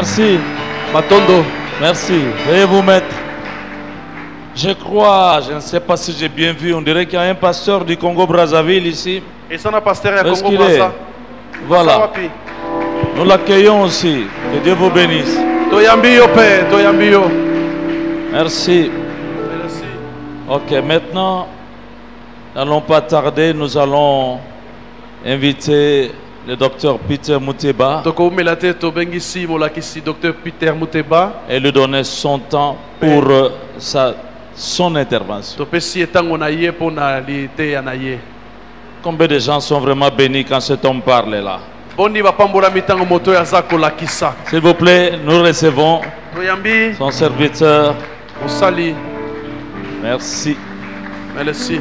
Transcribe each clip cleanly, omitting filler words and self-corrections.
Merci. Matondo. Merci. Veuillez vous mettre. Je crois, je ne sais pas si j'ai bien vu, on dirait qu'il y a un pasteur du Congo-Brazzaville ici. Et ça, un pasteur à Est-ce Congo qu'il est? Brazza. Voilà. Nous l'accueillons aussi. Que Dieu vous bénisse. Toyambio Père, Toyambio. Merci. Merci. Ok, maintenant, n'allons pas tarder, nous allons inviter le docteur Peter Muteba Toko Melate Tobengisi Molakisi Docteur Peter Muteba. et lui donner son temps pour son intervention. Topesi etango na ye pona liete ya na ye. Combien de gens sont vraiment bénis quand cet homme parle là? Boni bapambola mitango moto ya zako lakisa. S'il vous plaît, nous recevons Toyambi son serviteur. Osali. Merci. Merci.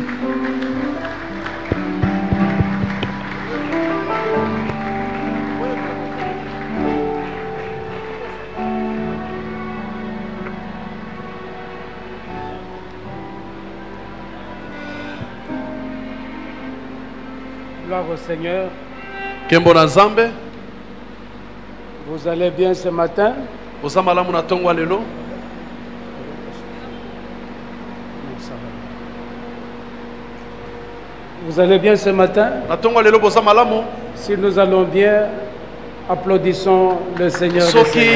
Gloire au Seigneur. Kembo na Nzambe. Vous allez bien ce matin? Ozamala muna tongwa lelo. Vous allez bien ce matin? Na tongwa lelo bozamala mo. Si nous allons bien, applaudissons le Seigneur. Soki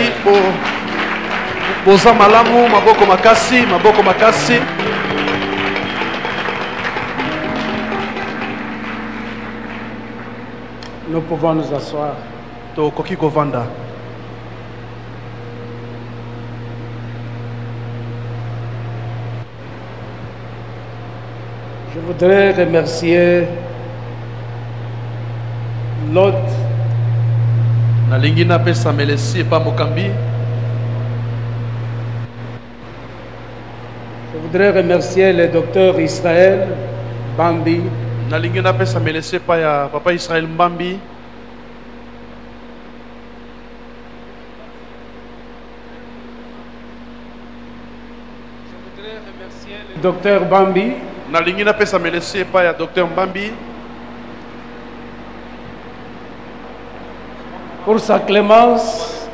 bozamala mo maboko makasi, maboko makasi. Nous pouvons nous asseoir. To koki kovanda. Je voudrais remercier l'hôte Nalingi na pesa melesi pa mokambi. Je voudrais remercier le docteur Israël Bambi Nalingi na pesa melesi pa ya papa Israël Mbambi. docteur Bambi Nalingi na pesa melesi pa ya docteur Mbambi. pour sa clémence.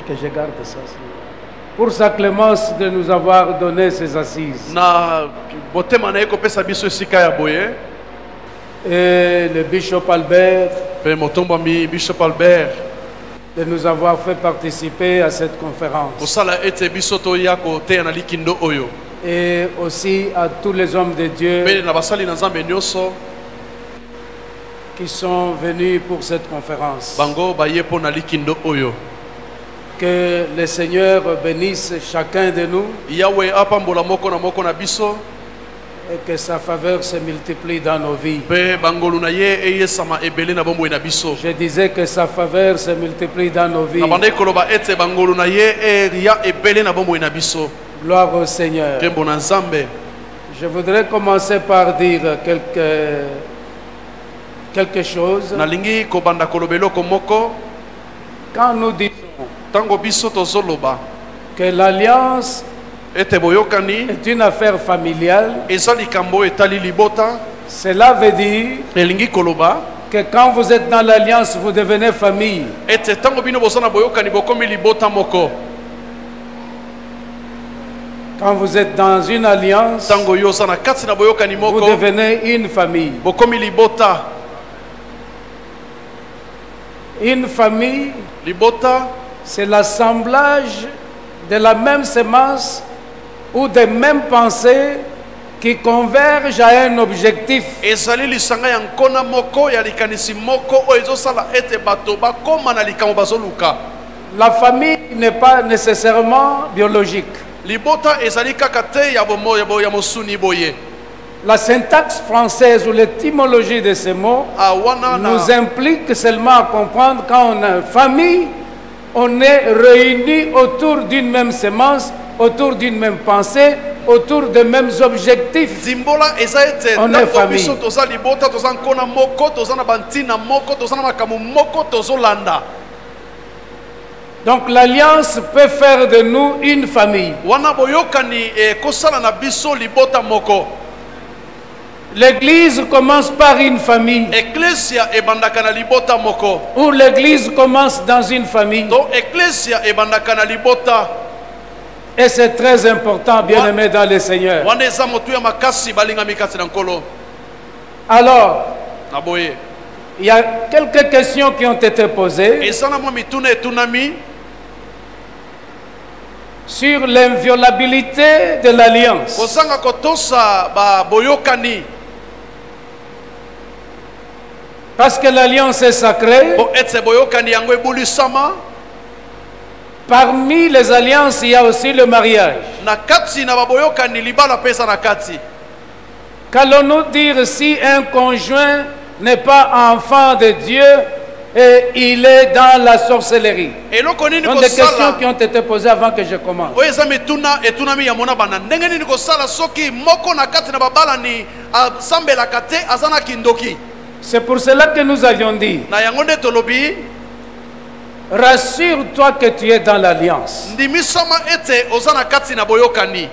Que je garde ça. Pour sa clémence de nous avoir donné ces assises. Na botema na eko pesa biso sika ya boye. Et le bishop Albert Pe motomba mi Bishop Albert. de nous avoir fait participer à cette conférence. Osala ete biso to ya ko te na likindo oyo. Et aussi à tous les hommes de Dieu Pe na basali na Nzambe nyoso qui sont venus pour cette conférence. bango baye po na likindo oyo. Que le Seigneur bénisse chacun de nous Yahweh apambola moko na biso. et que sa faveur se multiplie dans nos vies. Pe bangolu na ye eyesama ebele na bombo na biso. Je disais que sa faveur se multiplie dans nos vies. Na bande koloba ete bangolu na ye ya ebele na bombo na biso. Gloire au Seigneur. Kembo na Nzambe. Je voudrais commencer par dire quelque chose. Nalingi kobanda kolobelo komoko. Quand nous disons Tango biso tozoloba que l'alliance ete boyokani est une affaire familiale, eza likambo etali libota. cela veut dire Elingi koloba que quand vous êtes dans l'alliance, vous devenez famille. ete tango bino bozana boyokani bokomi libota moko. Quand vous êtes dans une alliance, Tango yoza na kati na boyokani vous moko devenez une famille. bokomi libota. Une famille, Libota c'est l'assemblage de la même semence ou des mêmes pensées qui convergent à un objectif. ezali lisanga ya nkona moko ya likanisi moko oyo ezosala ete bato bakoma na likambo bazoluka. La famille n'est pas nécessairement biologique. Libota ezali kaka te ya mosuni boye. La syntaxe française ou l'étymologie de ces mots Awana na nous implique seulement à comprendre quand on a une famille, on est réunis autour d'une même semence, autour d'une même pensée, autour des mêmes objectifs. Zimbola eza ete On est ntango famille. biso toza libota toza nkona moko toza na bantina moko toza na makambo moko tozolanda. Donc l'alliance peut faire de nous une famille. Wana boyokani kosala na biso libota moko. L'église commence par une famille. Ecclesia ebandaka na libota moko. Ou l'église commence dans une famille. Donc ecclesia ebandaka na libota. Et c'est très important, bien-aimés dans le Seigneur. Wana eza motu ya makasi balinga mikasi na nkolo. Alors, Na boye. il y a quelques questions qui ont été posées Ezana mwa mituna etunami sur l'inviolabilité de l'alliance. kozanga kotosa ba boyokani. Parce que l'alliance est sacrée. Po etse boyokani yango ebulisama. Parmi les alliances, il y a aussi le mariage. Na kati na ba boyokani libala pesa na kati. Qu'allons-nous dire si un conjoint n'est pas enfant de Dieu et il est dans la sorcellerie? Eloko nini Donc des questions kosala? qui ont été posées avant que je commence. Oyo eza mituna etunami ya mona bana. Ndenge nini kosala soki moko na kati na babala ni asambelaka te aza na kindoki. C'est pour cela que nous avions dit, Na yango nde tolobi rassure-toi que tu es dans l'alliance. ndimisama ete oza na kati na boyokani.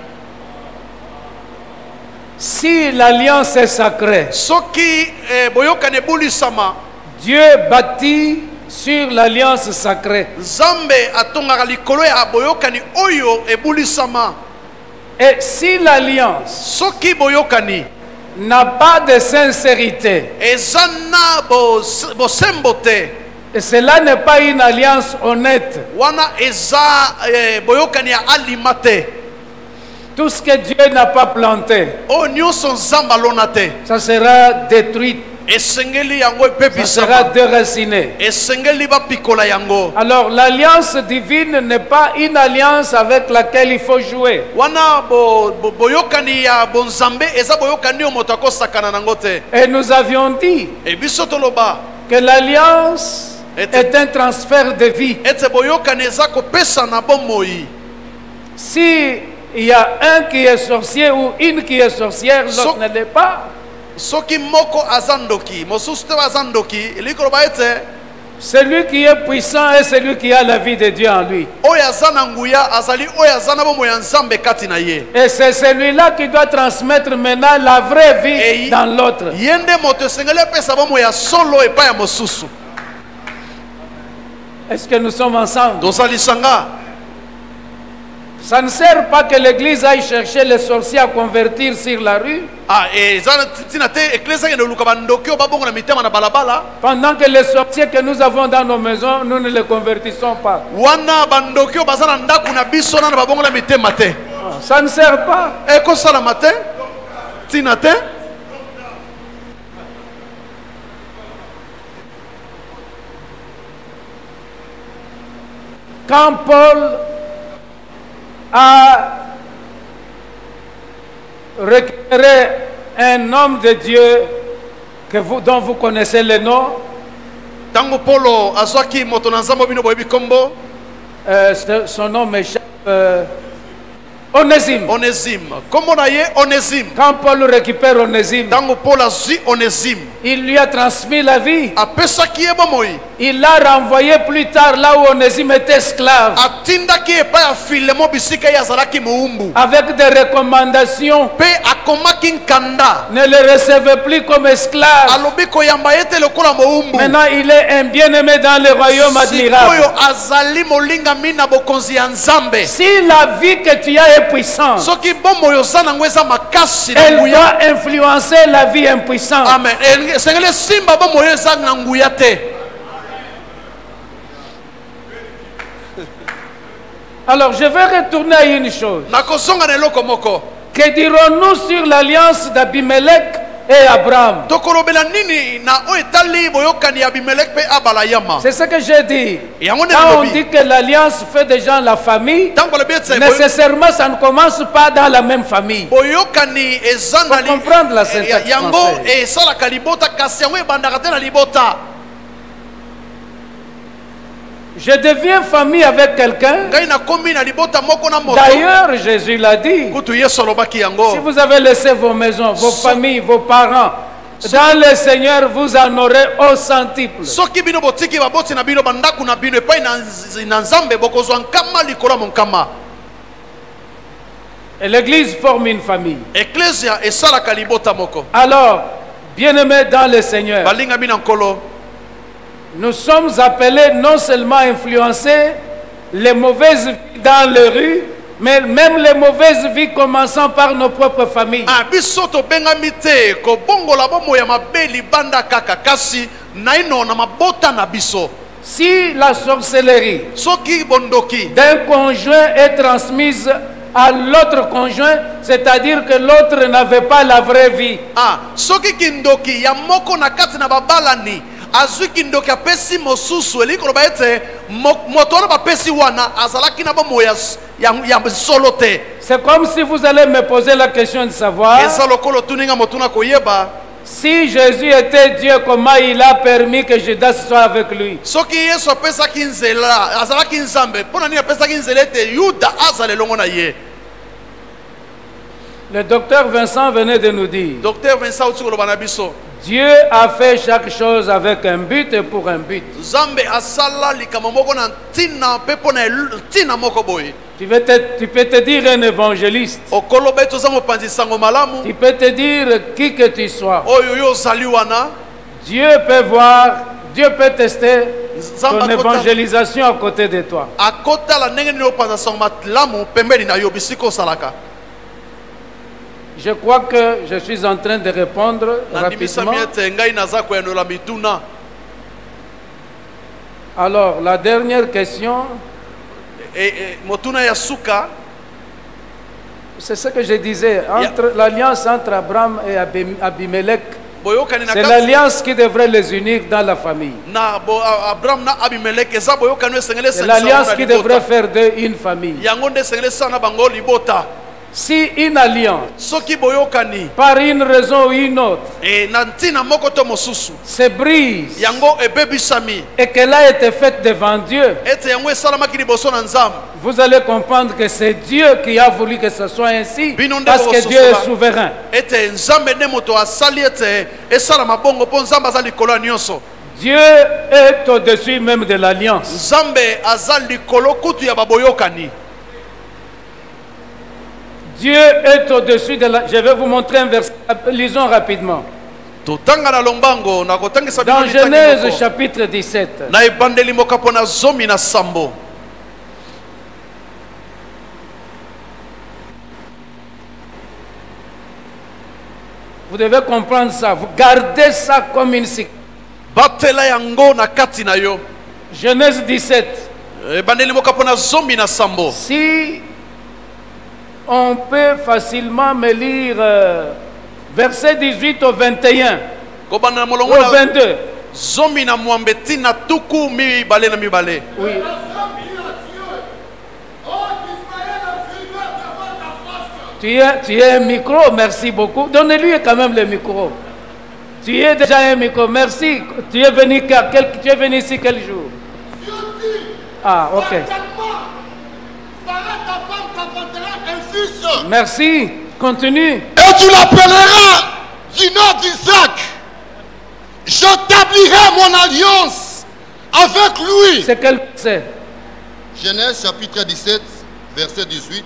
Si l'alliance est sacrée, Soki boyokani ebulisama, Dieu bâtit sur l'alliance sacrée. Nzambe atongaka likolo ya boyokani oyo ebulisama. Et si l'alliance Soki boyokani n'a pas de sincérité, eza na bosembo te, et cela n'est pas une alliance honnête, wana eza boyokani ya alima te. tout ce que Dieu n'a pas planté, Oyo nyonso Nzambe alona te, ça sera détruit, esengeli yango ça sera epebisama, déraciné. esengeli bapikola yango. Alors l'alliance divine n'est pas une alliance avec laquelle il faut jouer. Wana boyokani ya bonzambe eza boyokani oyo moto akosakana nango te. Et nous avions dit E biso toloba que l'alliance est un transfert de vie. ete boyokani eza kopesa na bomoi. Si il y a un qui est sorcier ou une qui est sorcière, l'autre ne l'est pas. Soki moko azandoki, mosusu te azandoki, elikoloba ete Celui qui est puissant est celui qui a la vie de Dieu en lui. oyo aza na nguya azali oyo aza na bomoi ya Nzambe kati na ye. Et c'est celui-là qui doit transmettre maintenant la vraie vie dans l'autre. Ye nde moto esengeli apesa bomoi ya solo epai ya mosusu. Est-ce que nous sommes ensemble? Tozalisanga. Ça ne sert pas que l'église aille chercher les sorciers à convertir sur la rue Eza tina te eklezia ngene luka bandoki oyo babongo na mitema na balabala. pendant que les sorciers que nous avons dans nos maisons, nous ne les convertissons pas. Wana bandoki oyo baza na ndako na biso nana babongo na mitema te. Ça ne sert pas. Ekosalama te. Tina te. Quand Paul a récupéré un homme de Dieu dont vous connaissez le nom, Tango Polo azwaki moto na Nzambe bino boyebi kombo son nom m'échappe, Onésime. Onésime. Kombo na ye Onésime. Quand Paul récupère Onésime, Tango Paul azwi Onésime, il lui a transmis la vie. apesaki ye bomoi. Il l'a renvoyé plus tard là où Onésime était esclave, Atindaki epai ya Filemon bisika ye azalaki moumbu. avec des recommandations. Pe akomaki nkanda. Ne le recevez plus comme esclave. Alobi koyamba ye te lokola moumbu. Maintenant, il est un bien-aimé dans le royaume admirable. Sikoyo azali molingami na bokonzi ya Nzambe. Si la vie que tu as est puissante, Soki bomoi oza nango eza makasi na elle nguya. doit influencer la vie impuissante. Amen. Esengeli simba bomoi eza na nguya te. Alors, je vais retourner à une chose. Nakozonga na eloko moko. Que dirons-nous sur l'alliance d'Abimelech et Abraham? Tokolobela nini na oyo etali boyokani ya Abimelech pe abalayama. C'est ce que j'ai dit. Yango nde Quand on lobi. dit que l'alliance fait des gens la famille, Tango lobi ete nécessairement ça ne commence pas dans la même famille. boyokani eza na Faut comprendre la syntaxe yango française. esalaka libota kasi yango ebandaka te na libota. Je deviens famille avec quelqu'un. Ngai nakomi na libota moko na moto. D'ailleurs, Jésus l'a dit. Kutu Yesu alobaki Si yango. vous avez laissé vos maisons, vos familles, vos parents, dans le Seigneur, vous en aurez au centuple. Soki bino botiki baboti na bino bandaku na bino epai na Nzambe bokozwa nkama likolo ya monkama. Et l'Église forme une famille. Ecclesia esalaka libota moko. Alors, bien-aimés dans le Seigneur, Balinga bina nkolo. nous sommes appelés non seulement à influencer les mauvaises vies dans les rues, mais même les mauvaises vies commençant par nos propres familles. Ah, biso to benga mite ko bongola bomo ya mabe libanda kaka kasi naino na mabota na biso. Si la sorcellerie Soki bondoki d'un conjoint est transmise à l'autre conjoint, c'est-à-dire que l'autre n'avait pas la vraie vie. ah soki kindoki ya moko na kati na babalani azwi kindoki apesi mosusu elikoloba ete moto wana bapesi wana azalaki na bomo ya solo te. C'est comme si vous allez me poser la question de savoir Eza lokolo tuninga motuna koyeba si Jésus était Dieu, comment il a permis que Judas soit avec lui. soki Yesu apesaki nzela azalaki nzambe mpona nini apesaki nzela ete Yuda azala elongo na ye. Le docteur Vincent venait de nous dire, Docteur Vincent uti koloba na biso Dieu a fait chaque chose avec un but et pour un but. Nzambe asala likambo moko na ntina mpe mpo na ntina moko boye. Tu peux te dire un évangéliste. okoloba ete oza mopanzi sango malamu Tu peux te dire qui que tu sois. oyo yo ozali wana. Dieu peut voir, Dieu peut tester ton Nzambe évangélisation à côté de toi. akotala ndenge nini opanza sango malamu pembeni na yo bisika osalaka. Je crois que je suis en train de répondre rapidement. nandimisa ete ngai naza koyanola mituna. Alors, la dernière question, motuna ya suka c'est ce que je disais, entre l'alliance entre Abraham et Abimelech, boyokani na c'est kati l'alliance qui devrait les unir dans la famille. na Abraham na Abimelech eza boyokani esengeli C'est l'alliance qui devrait faire d'eux une famille. yango nde esengeli esala na bango libota. Si une alliance, soki boyokani par une raison ou une autre, na ntina moko to mosusu se brise yango ebebisami et qu'elle a été faite devant Dieu, ete yango esalamaki liboso na nzambe, vous allez comprendre que c'est Dieu qui a voulu que ce soit ainsi, Bino nde parce que bokososola. Dieu est souverain. ete nzambe nde moto asali ete esalama bongo mpo nzambe aza likolo ya nyonso. Dieu est au-dessus même de l'alliance. Nzambe aza likolo kutu ya baboyokani. Dieu est au-dessus de la... Je vais vous montrer un verset. Lisons rapidement. totanga na lombango na kotangisa Dans bino litangi Genèse moko. chapitre 17. Na ebandeli moko mpo na zomi na sambo. Vous devez comprendre ça. Vous gardez ça comme une séquence. batela yango na kati na yo. Genèse 17. Ebandeli moko mpo na zomi na sambo. Si on peut facilement me lire verset 18 au 21 kobanda na au molongo na 22. zomi na mwambe tina tuku mibale na mibale. Oui. Tu es un micro, merci beaucoup. Donnez-lui quand même le micro. Tu es déjà un micro, merci. Tu es venu ici quel jour? Ah, ok. Merci. Continue. Et tu l'appelleras du nom d'Isaac. J'établirai mon alliance avec lui. C'est quel verset? Genèse chapitre 17, verset 18.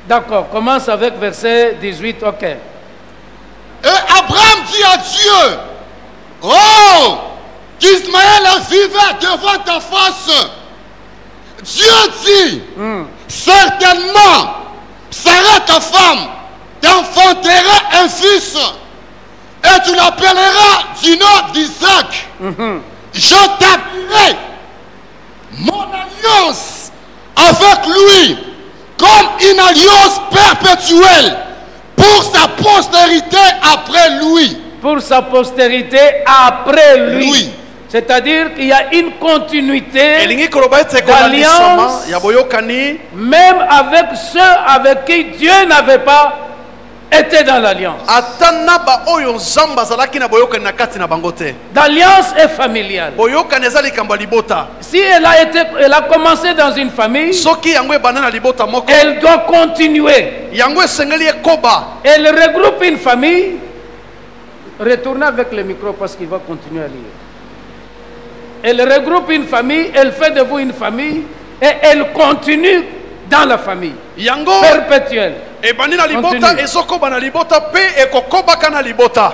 D'accord, commence avec verset 18, ok. Et Abraham dit à Dieu, oh, qu'Ismaël est vivant devant ta face. Dieu dit, certainement, Sarah ta femme t'enfantera un fils et tu l'appelleras du nom d'Isaac. J'établirai mon alliance avec lui comme une alliance perpétuelle pour sa postérité après lui. Pour sa postérité après lui. Lui. C'est-à-dire qu'il y a une continuité elingi koloba ete d'alliance, kolandisama ya boyokani même avec ceux avec qui Dieu n'avait pas été dans l'alliance. ata na ba oyo nzambe azalaki na boyokani na kati na bango te. L'alliance est familiale. boyokani eza likambo ya libota. Si elle a commencé dans une famille, soki yango ebanda na libota moko elle doit continuer. yango esengeli ekoba. Elle regroupe une famille. Retournez avec le micro parce qu'il va continuer à lire. Elle regroupe une famille, elle fait de vous une famille et elle continue dans la famille. yango Perpétuelle. ebani na libota Continue. ezokoba na libota pe ekokobaka na libota.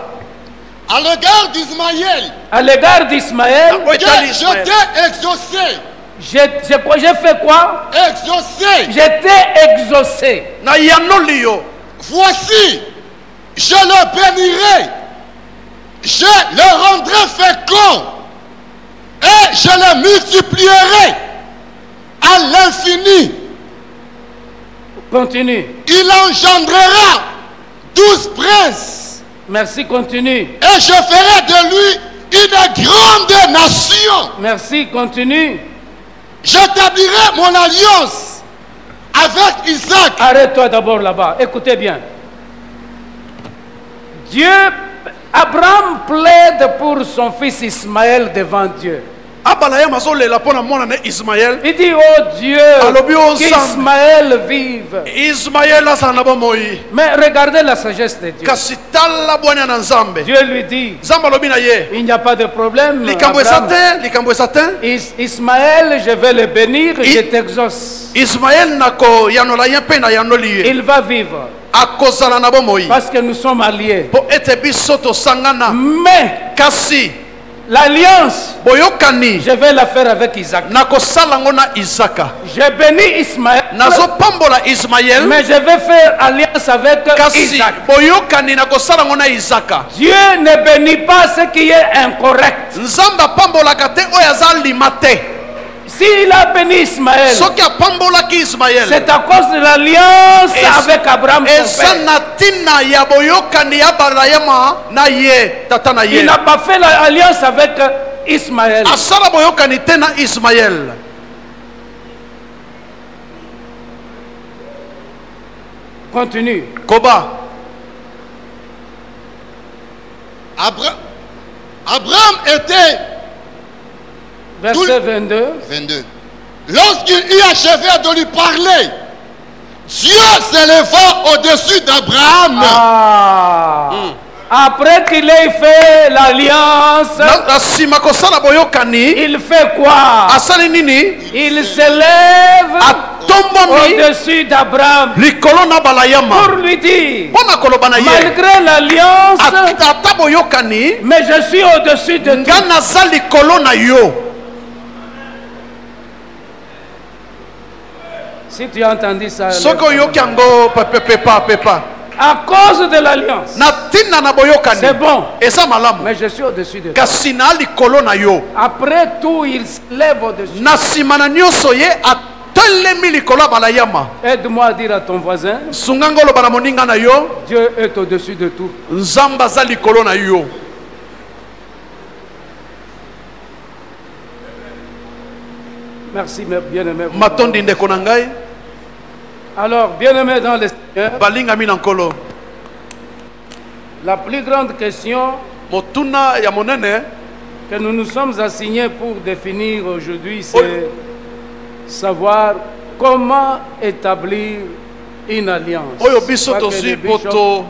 À l'égard d'Ismaël, À l'égard d'Ismaël, Ah, oui. que je t'ai exaucé. j'ai fait quoi? Exaucé. J'étais exaucé. Na yanoli yo. Voici, je le bénirai. Je le rendrai fécond. Et je le multiplierai à l'infini. Continue. Il engendrera 12 princes. Merci, continue. Et je ferai de lui une grande nation. Merci, continue. J'établirai mon alliance avec Isaac. Arrête-toi d'abord là-bas. Écoutez bien. Dieu, Abraham plaide pour son fils Ismaël devant Dieu. Abala ya mazolela pona mwana na Ismaël. Il dit, oh Dieu, Alobi o qu'Ismaël vive. Ismaël asa na bomoi. Mais regardez la sagesse de Dieu. Kasi tala bwana na Nzambe. Dieu lui dit, Nzambe alobi na ye. il n'y a pas de problème. Likambo Abraham. esate, likambo esate. Ismaël, je vais le bénir, je t'exauce. Ismaël nako yanola ye pe na yanoli ye. Il va vivre. Akozala na bomoi. Parce que nous sommes alliés. Po ete biso tosangana. Mais Kasi l'alliance, boyokani je vais la faire avec Isaac. nakosala ngo na Isaka. Je bénis Ismaël, Nazopambola Ismaël. mais je vais faire alliance avec Kasi Isaac. boyokani nakosala ngo na Isaka. Dieu ne bénit pas ce qui est incorrect. Nzambe apambolaka te oyo aza lima te. S'il a béni Ismaël, Soki apambolaki Ismaël. c'est à cause de l'alliance avec Abraham son Eza père. na tina ya boyokani ya Abrahama na ye tata na ye. Il n'a pas fait l'alliance avec Ismaël. Asala boyokani te na Ismaël. Continue. Koba. Abraham était Verset 22. 22. Lorsqu'il eut achevé de lui parler, Dieu s'éleva au-dessus d'Abraham. Ah. Après qu'il ait fait l'alliance, Na sima kosala boyokani. il fait quoi? Asali nini? Il s'élève Atombomi au-dessus d'Abraham likolo na balayama. pour lui dire, Pona koloba na ye. malgré l'alliance, Ata boyokani. mais je suis au-dessus de Nga tout. naza likolo na yo. Si tu as entendu ça, Soko oyoki yango pepa. à cause de l'alliance, Na tina na boyokani. c'est bon, Eza malamu. mais je suis au-dessus de tout. Kasi na likolo na yo. Après tout, il se lève au-dessus. Na sima na nyonso ye atelemi likolo ya balayama. Aide-moi à dire à ton voisin, Sunga ngo oloba na moninga na yo. Dieu est au-dessus de tout. Nzambe aza likolo na yo. Merci, mes bien-aimés. Matondi ndeko na ngai. Alors, bien-aimés dans le Seigneur, Balingami na nkolo. la plus grande question Motuna ya monene. que nous nous sommes assignés pour définir aujourd'hui, c'est savoir comment établir une alliance. Oyo biso Je crois que tozwi le bishop poto.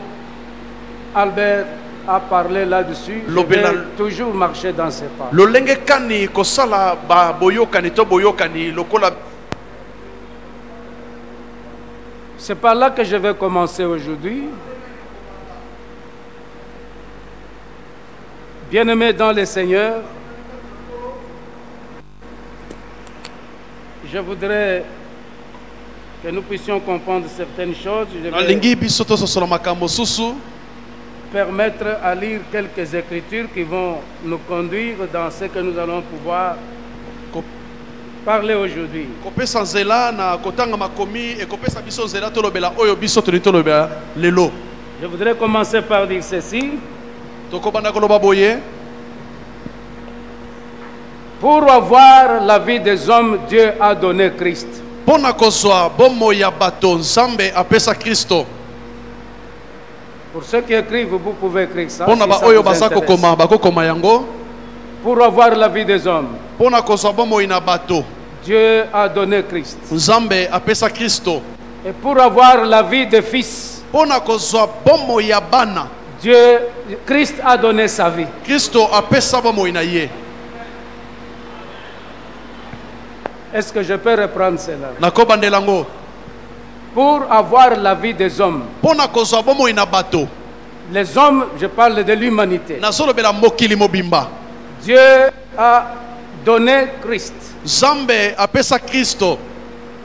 Albert a parlé là-dessus. Je vais Lobena- toujours marcher dans ses pas. Lolenge kani kosala ba boyokani to boyokani lokola. C'est par là que je vais commencer aujourd'hui. Bien-aimés dans le Seigneur, je voudrais que nous puissions comprendre certaines choses. Je vais Nalingi biso tososola makambo susu. permettre à lire quelques écritures qui vont nous conduire dans ce que nous allons pouvoir parler aujourd'hui. Kopesa nzela na kotanga makomi e kopesa biso nzela tolobela oyo biso toli tolobela lelo. Je voudrais commencer par dire ceci. Tokobanda koloba boye. Pour avoir la vie des hommes, Dieu a donné Christ. Pona kozwa bomo ya bato Nzambe apesa Kristo. Pour ceux qui écrivent, vous pouvez écrire ça. Pona si ba ça oyo vous baza intéresse. kokoma bakokoma yango. Pour avoir la vie des hommes, Pona kozwa bomo ina bato Dieu a donné Christ. Nzambe apesa Kristo. Et pour avoir la vie des fils, Pona kozwa bomo ya bana Dieu, Christ a donné sa vie. Kristo apesa bomo ina ye. Est-ce que je peux reprendre cela? Nakobandela ngo. pour avoir la vie des hommes. Pona kozwa bomoi na bato. Les hommes, je parle de l'humanité. Nazolobela mokili mobimba. Dieu a donné Christ. Nzambe apesa Kristo.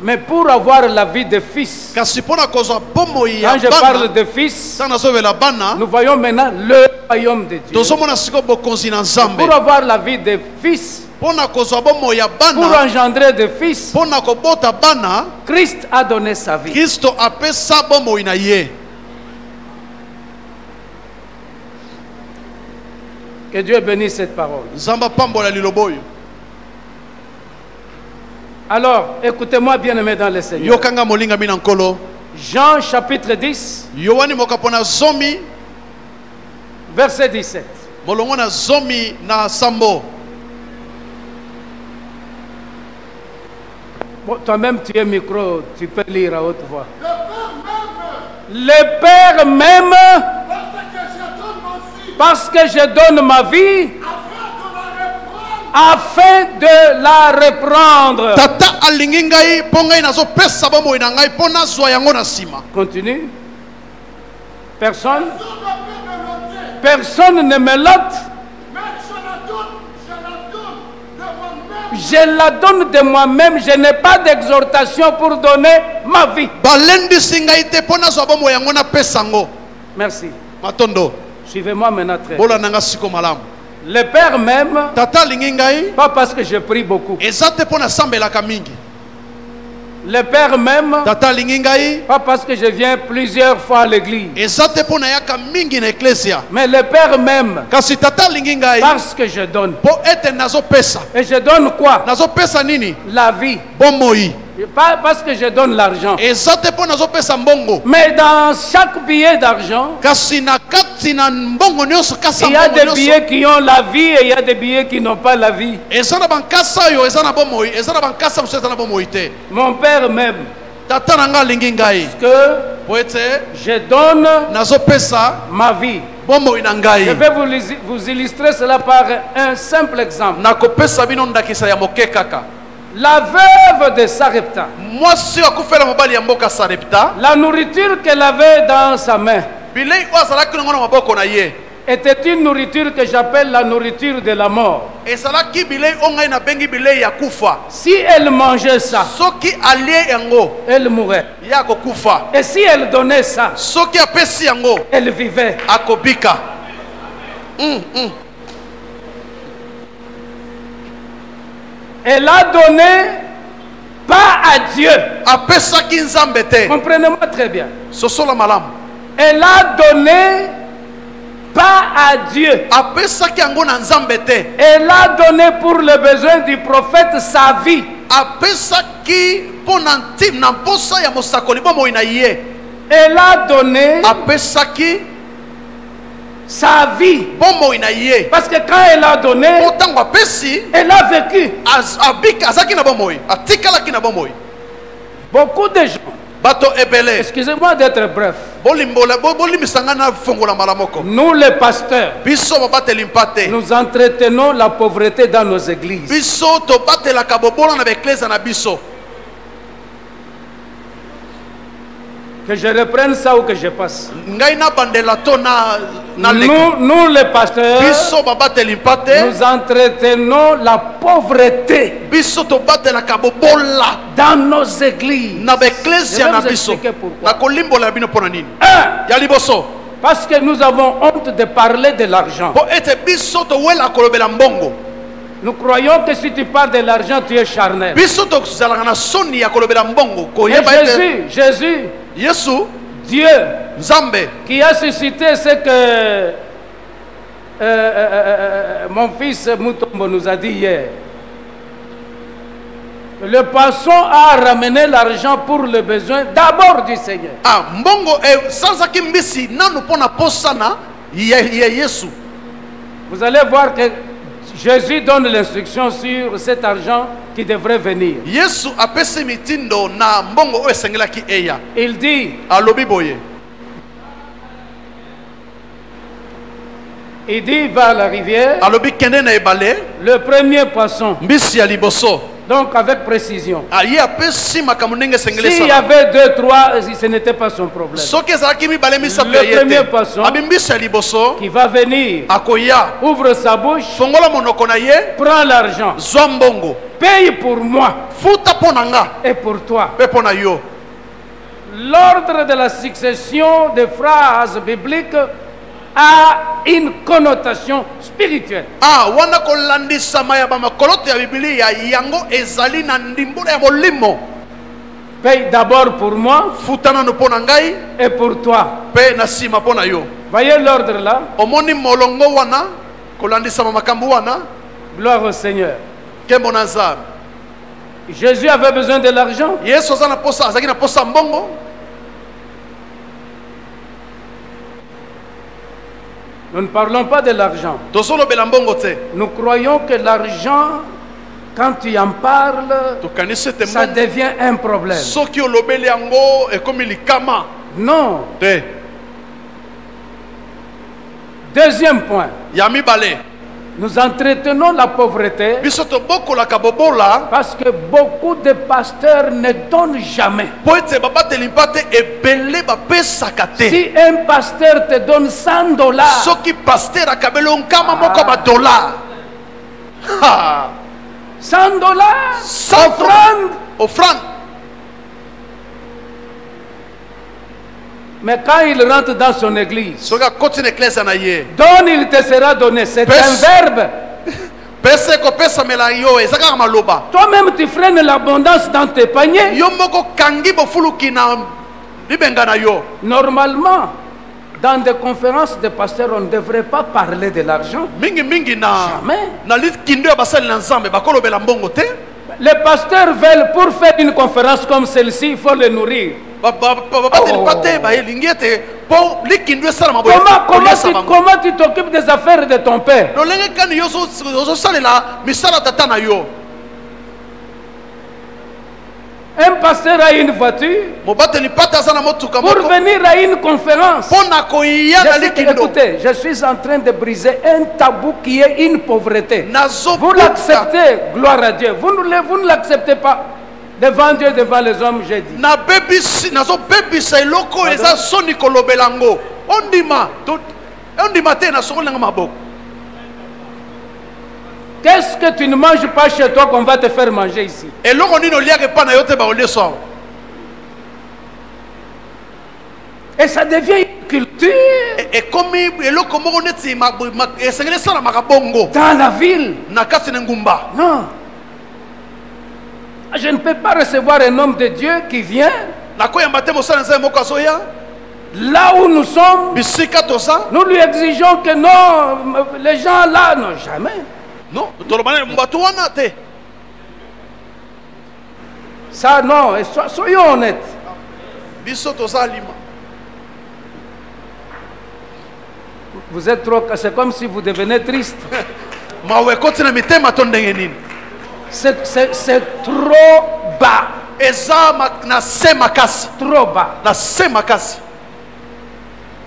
Mais pour avoir la vie de fils, Kasi pona kozwa bomoi ya quand je parle de fils, Sana nazobela bana. nous voyons maintenant le royaume de Dieu. Tozomona siko bokonzi na Nzambe. Pour avoir la vie de fils, Pona kozwa bomoi ya pour bana. engendrer des fils, Pona kobota bana. Christ a donné sa vie. Kristo apesa bomoi na ye. Que Dieu bénisse cette parole. Nzamba pambola liloboyo. Alors, écoutez-moi bien aimé dans le Seigneur. Yokanga molinga mina nkolo. Jean chapitre 10, Yohani mokapona zomi. verset 17. Molongo na zomi na sambo. Bon, toi-même, tu es micro, tu peux lire à haute voix. Le Père même, parce que je donne ma vie, afin de la reprendre. Tata alingi ngai po ngai nazopesa bomoi na ngai po nazwa yango na nsima. Continue. Personne? Personne ne me l'ôte. Je la donne de moi-même. Je n'ai pas d'exhortation pour donner ma vie. Balendisi ngai te po nazwa bomoi yango napesa ngo. Merci. Matondo. Suivez-moi maintenant très. Bola nanga siko malamu. Le Père même, Tata alingi ngai. pas parce que je prie beaucoup. Eza te po nasambelaka mingi. Le Père même, Tata alingi ngai. pas parce que je viens plusieurs fois à l'église. Eza te po nayaka mingi na eklesia. Mais le Père même, Kasi tata alingi ngai. parce que je donne. Po ete nazopesa. Et je donne quoi? Nazopesa nini? La vie. Bomoi. Pas parce que je donne l'argent. Eza te po nazopesa mbongo. Mais dans chaque billet d'argent, Kasi na kati na mbongo nyonso kasa il y a mbongo des nyonso. billets qui ont la vie et il y a des billets qui n'ont pas la vie. Eza na bankasa oyo eza na bomoi. Eza na bankasa mosusu eza na bomoi te. Mon Père même, Tata na ngai alingi ngai. que Po ete je donne nazopesa ma vie. bomoi na Je ngai. vais vous illustrer cela par un simple exemple. Nakopesa bino ndakisa ya moke kaka. La veuve de Sarepta, Mwasi akufela mobali ya mboka Sarepta. la nourriture qu'elle avait dans sa main Bilei oyo azalaki nango na maboko na ye. était une nourriture que j'appelle la nourriture de la mort. Ezalaki bilei oyo ngai nabengi bilei ya kufa. Si elle mangeait ça, Soki alie yango elle mourrait. ya akokufa. Et si elle donnait ça, Soki apesi yango elle vivait. akobika. Elle a donné pas à Dieu. Apesaki Nzambe te. Comprenez-moi très bien. Sosola malamu. Elle a donné pas à Dieu. Apesaki yango na Nzambe te. Elle a donné pour le besoin du prophète sa vie. Apesaki mpo na ntim na mposa ya mosakoli bomoi na ye. Elle a donné Apesaki sa vie. bomoi na ye. Parce que quand elle a donné, Po ntango apesi elle a vécu. abika azalaki na bomoi. Atikalaki na bomoi. Beaucoup de gens, Bato ebele. excusez-moi d'être bref, Bolimisanga na fongola mala moko. nous les pasteurs, Biso babateli mpate. nous entretenons la pauvreté dans nos églises. Biso tobatelaka bobola na baeklesa na biso. Que je reprenne ça ou que je passe. Ngai na bandela to na leka. Nous les pasteurs, Biso babateli mpate. nous entretenons la pauvreté Biso tobatelaka bobola dans nos églises. na baeklesa Je vais na vous biso. expliquer pourquoi. Na kolimbola bino pona nini? Un, Ya liboso. parce que nous avons honte de parler de l'argent. Po ete biso towela kolobela mbongo. Nous croyons que si tu parles de l'argent, tu es charnel. Biso tozalaka na soni ya kolobela mbongo. Mais Koyeba ete Jésus, Yesu Dieu, Nzambe qui a suscité ce que mon fils Moutombo nous a dit hier. Le poisson a ramené l'argent pour le besoin d'abord du Seigneur. Ah, mbongo sanzaki mbisi nanu pona posana ya Yesu. Vous allez voir que Jésus donne l'instruction sur cet argent qui devrait venir. Yesu apesi mitindo na mbongo oyo esengelaki eya. Il dit, Alobi boye. va à la rivière, Alobi kende na ebale. le premier poisson. Mbisi ya liboso. Donc avec précision. Aye apesi makambo ndenge sengeli S'il y sala. avait 2, 3, ce n'était pas son problème. Soki ezalaki mibale misato Le ya ye premier te. poisson Abimbisa liboso qui va venir, akoya. ouvre sa bouche, Fongola monoko na ye, prend l'argent, zwa mbongo. paye pour moi Futa mpo na nga, et pour toi. mpe mpo na yo. L'ordre de la succession des phrases bibliques a une connotation spirituelle. Wana kolandisama ya bamakoloto ya Biblia yango ezali na ndimbola ya molimo. Paye d'abord pour moi Futa nanu mpo na ngai, et pour toi. mpe na nsima mpo na yo. Voyez l'ordre là. Omoni molongo wana, kolandisama makambo wana, Gloire au Seigneur. nkembo na Nzambe. Jésus avait besoin de l'argent. Yesu aza na posa, azalaki na posa mbongo. Nous ne parlons pas de l'argent. Tozolobela mbongo te. Nous croyons que l'argent, quand tu en parles, Tokanisi ete ça mbongo. devient un problème. Soki olobeli yango ekomi likama Non. te. Deuxième point. Ya mibale. Nous entretenons la pauvreté Biso tobokolaka bobola parce que beaucoup de pasteurs ne donnent jamais. po ete babateli mpa te ebele bapesaka te. Si un pasteur te donne $100, Soki paster akabeli nkama moko ya badolar. $100, 100 offrande. offrande. Mais quand il rentre dans son église, Soki akoti na eklese na ye. donne, il te sera donné. C'est Pes- un verbe. Pesa ekopesamela yo eza kaka maloba. Toi-même, tu freines l'abondance dans tes paniers. Yo moko kangi bofuluki na libenga na yo. Normalement, dans des conférences de pasteurs, on ne devrait pas parler de l'argent. Mingi na Jamais. na likindo ya basali na Nzambe bakolobela mbongo te. Les pasteurs veulent, pour faire une conférence comme celle-ci, il faut les nourrir. Babateli mpa te bayelingi ete mpo likindo esalama boye Comment koliesa bango. comment tu t'occupes des affaires de ton père? lolenge kani yo ozosalela misala tata na yo. Un pasteur a une voiture Mobateli mpa te aza na motuka pour moko venir à une conférence. mpo na koya na likindo. Écoutez, je suis en train de briser un tabou qui est une pauvreté. Vous nazobuka l'acceptez, gloire à Dieu. Vous ne l'acceptez pas. Devant Dieu, devant les hommes, j'ai dit. nazobebisa eloko eza soni kolobela ngo ondima te nasokoli nanga maboko. Qu'est-ce que tu ne manges pas chez toi qu'on va te faire manger ici? eloko nini oliaka epa na yo te baolieso awa. Et ça devient une culture ekomi eloko moko neti esengeli esalamaka bongo dans la ville. na kati na ngumba. Non. Je ne peux pas recevoir un homme de Dieu qui vient nakoyamba te mosala nzambe moko azoya là où nous sommes. bisika toza. Nous lui exigeons que non, les gens là, non, jamais. non toloba na bato wana te. Ça, non, et soyons honnêtes. biso toza alima. Vous êtes trop. C'est comme si vous devenez triste. mawe ekoti na mitema to ndenge nini. C'est trop bas. eza na se makasi. Trop bas. na se makasi.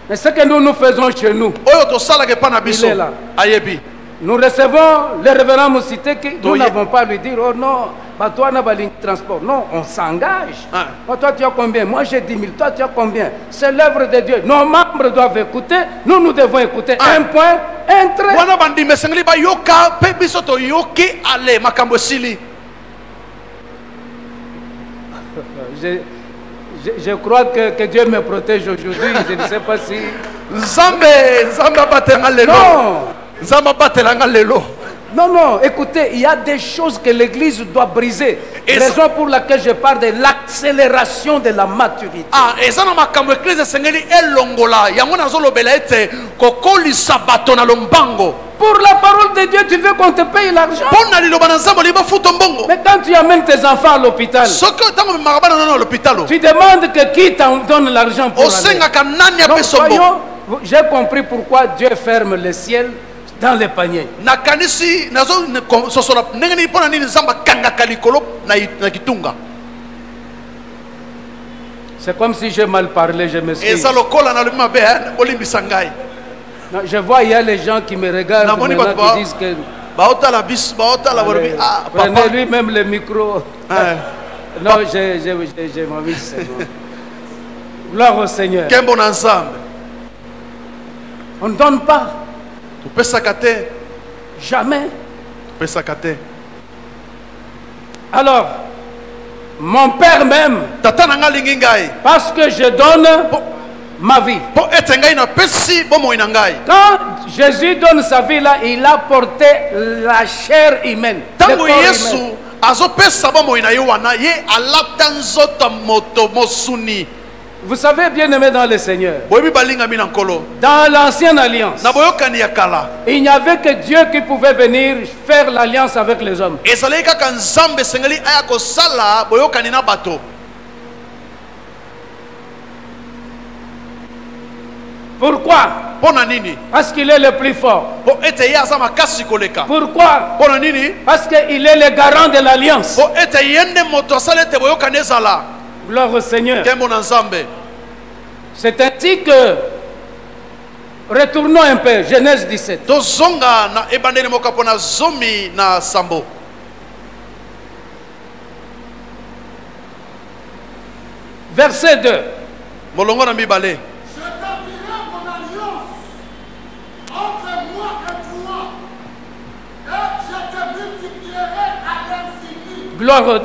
Mais ce que nous faisons chez nous, oyo tosalaka epa na biso Il est là. ayebi. nous recevons le révérend Moussité qui nous Oui. n'avons pas à lui dire, oh non, bah toi, on a ligne de transport. Non, on s'engage. Ah. Oh, toi, tu as combien? Moi, j'ai 10 000. Toi, tu as combien? C'est l'œuvre de Dieu. Nos membres doivent écouter. Nous devons écouter. Ah. Un point, un trait. wana bandima esengeli bayoka mpe biso toyoki ale makambo esili. Je crois que Dieu me protège aujourd'hui. Je ne sais pas si... nzambe abatelanga lelo. Non. nzambe abatelanga lelo. Non, non, écoutez, il y a des choses que l'Église doit briser. Et Raison pour laquelle je parle de l'accélération de la maturité. eza na makambo eklise esengeli elongola yango nazolobela ete kokolisa bato na lombango. Pour la parole de Dieu, tu veux qu'on te paye l'argent. mpo na liloba na nzambe olingi bafuta mbongo. Mais quand tu amènes tes enfants à l'hôpital, soki ntango omemaka bana nano na lopitalo tu demandes que qui t'en donne l'argent pour aller. osengaka nani Donc, apesa mbongo. voyons, j'ai compris pourquoi Dieu ferme le ciel dans les paniers. nakanisi nazososola ndenge nini mpo na nini nzambe akangaka likolo na kitunga. C'est comme si j'ai mal parlé, je m'excuse. eza lokola na lobi mabe bolimbisa ngai. Non, je vois, il y a les gens qui me regardent Namoni maintenant, bato ba- qui disent que baota la bis baota la Allez, ah prenez papa lui-même le micro. Non, j'ai mon c'est bon. Gloire au Seigneur. Quel bon ensemble. On ne donne pas. Tu peux s'accater. Jamais. Tu peux s'accater. Alors, mon père même, Tata nanga lingi ngai. parce que je donne ma vie. Po ete ngai na pesi bomo ina ngai. Quand Jésus donne sa vie là, il a porté la chair humaine. le Tango corps Yesu humain. azo pesa bomo ina yo wana ye alata nzoto moto mosuni. Vous savez, bien aimé dans le Seigneur, Boyebi balinga mina nkolo. dans l'ancienne alliance, Na boyokani ya kala. il n'y avait que Dieu qui pouvait venir faire l'alliance avec les hommes. Ezalaki kaka nzambe sengeli aya kosala boyokani na bato. Pourquoi? Pona nini? Parce qu'il est le plus fort. Po ete ye aza makasi koleka. Pourquoi? Pona nini? Parce qu'il est le garant de l'alliance. Po ete yende moto asala ete boyokani ezala. Gloire au Seigneur. Kembo na nzambe. C'est ainsi que, retournons un peu, Genèse 17. Tozonga na ebandeli moko pona zomi na sambo. Verset 2. Molongo na mibale. J'établirai mon alliance entre moi et toi, et je te multiplierai à l'infini.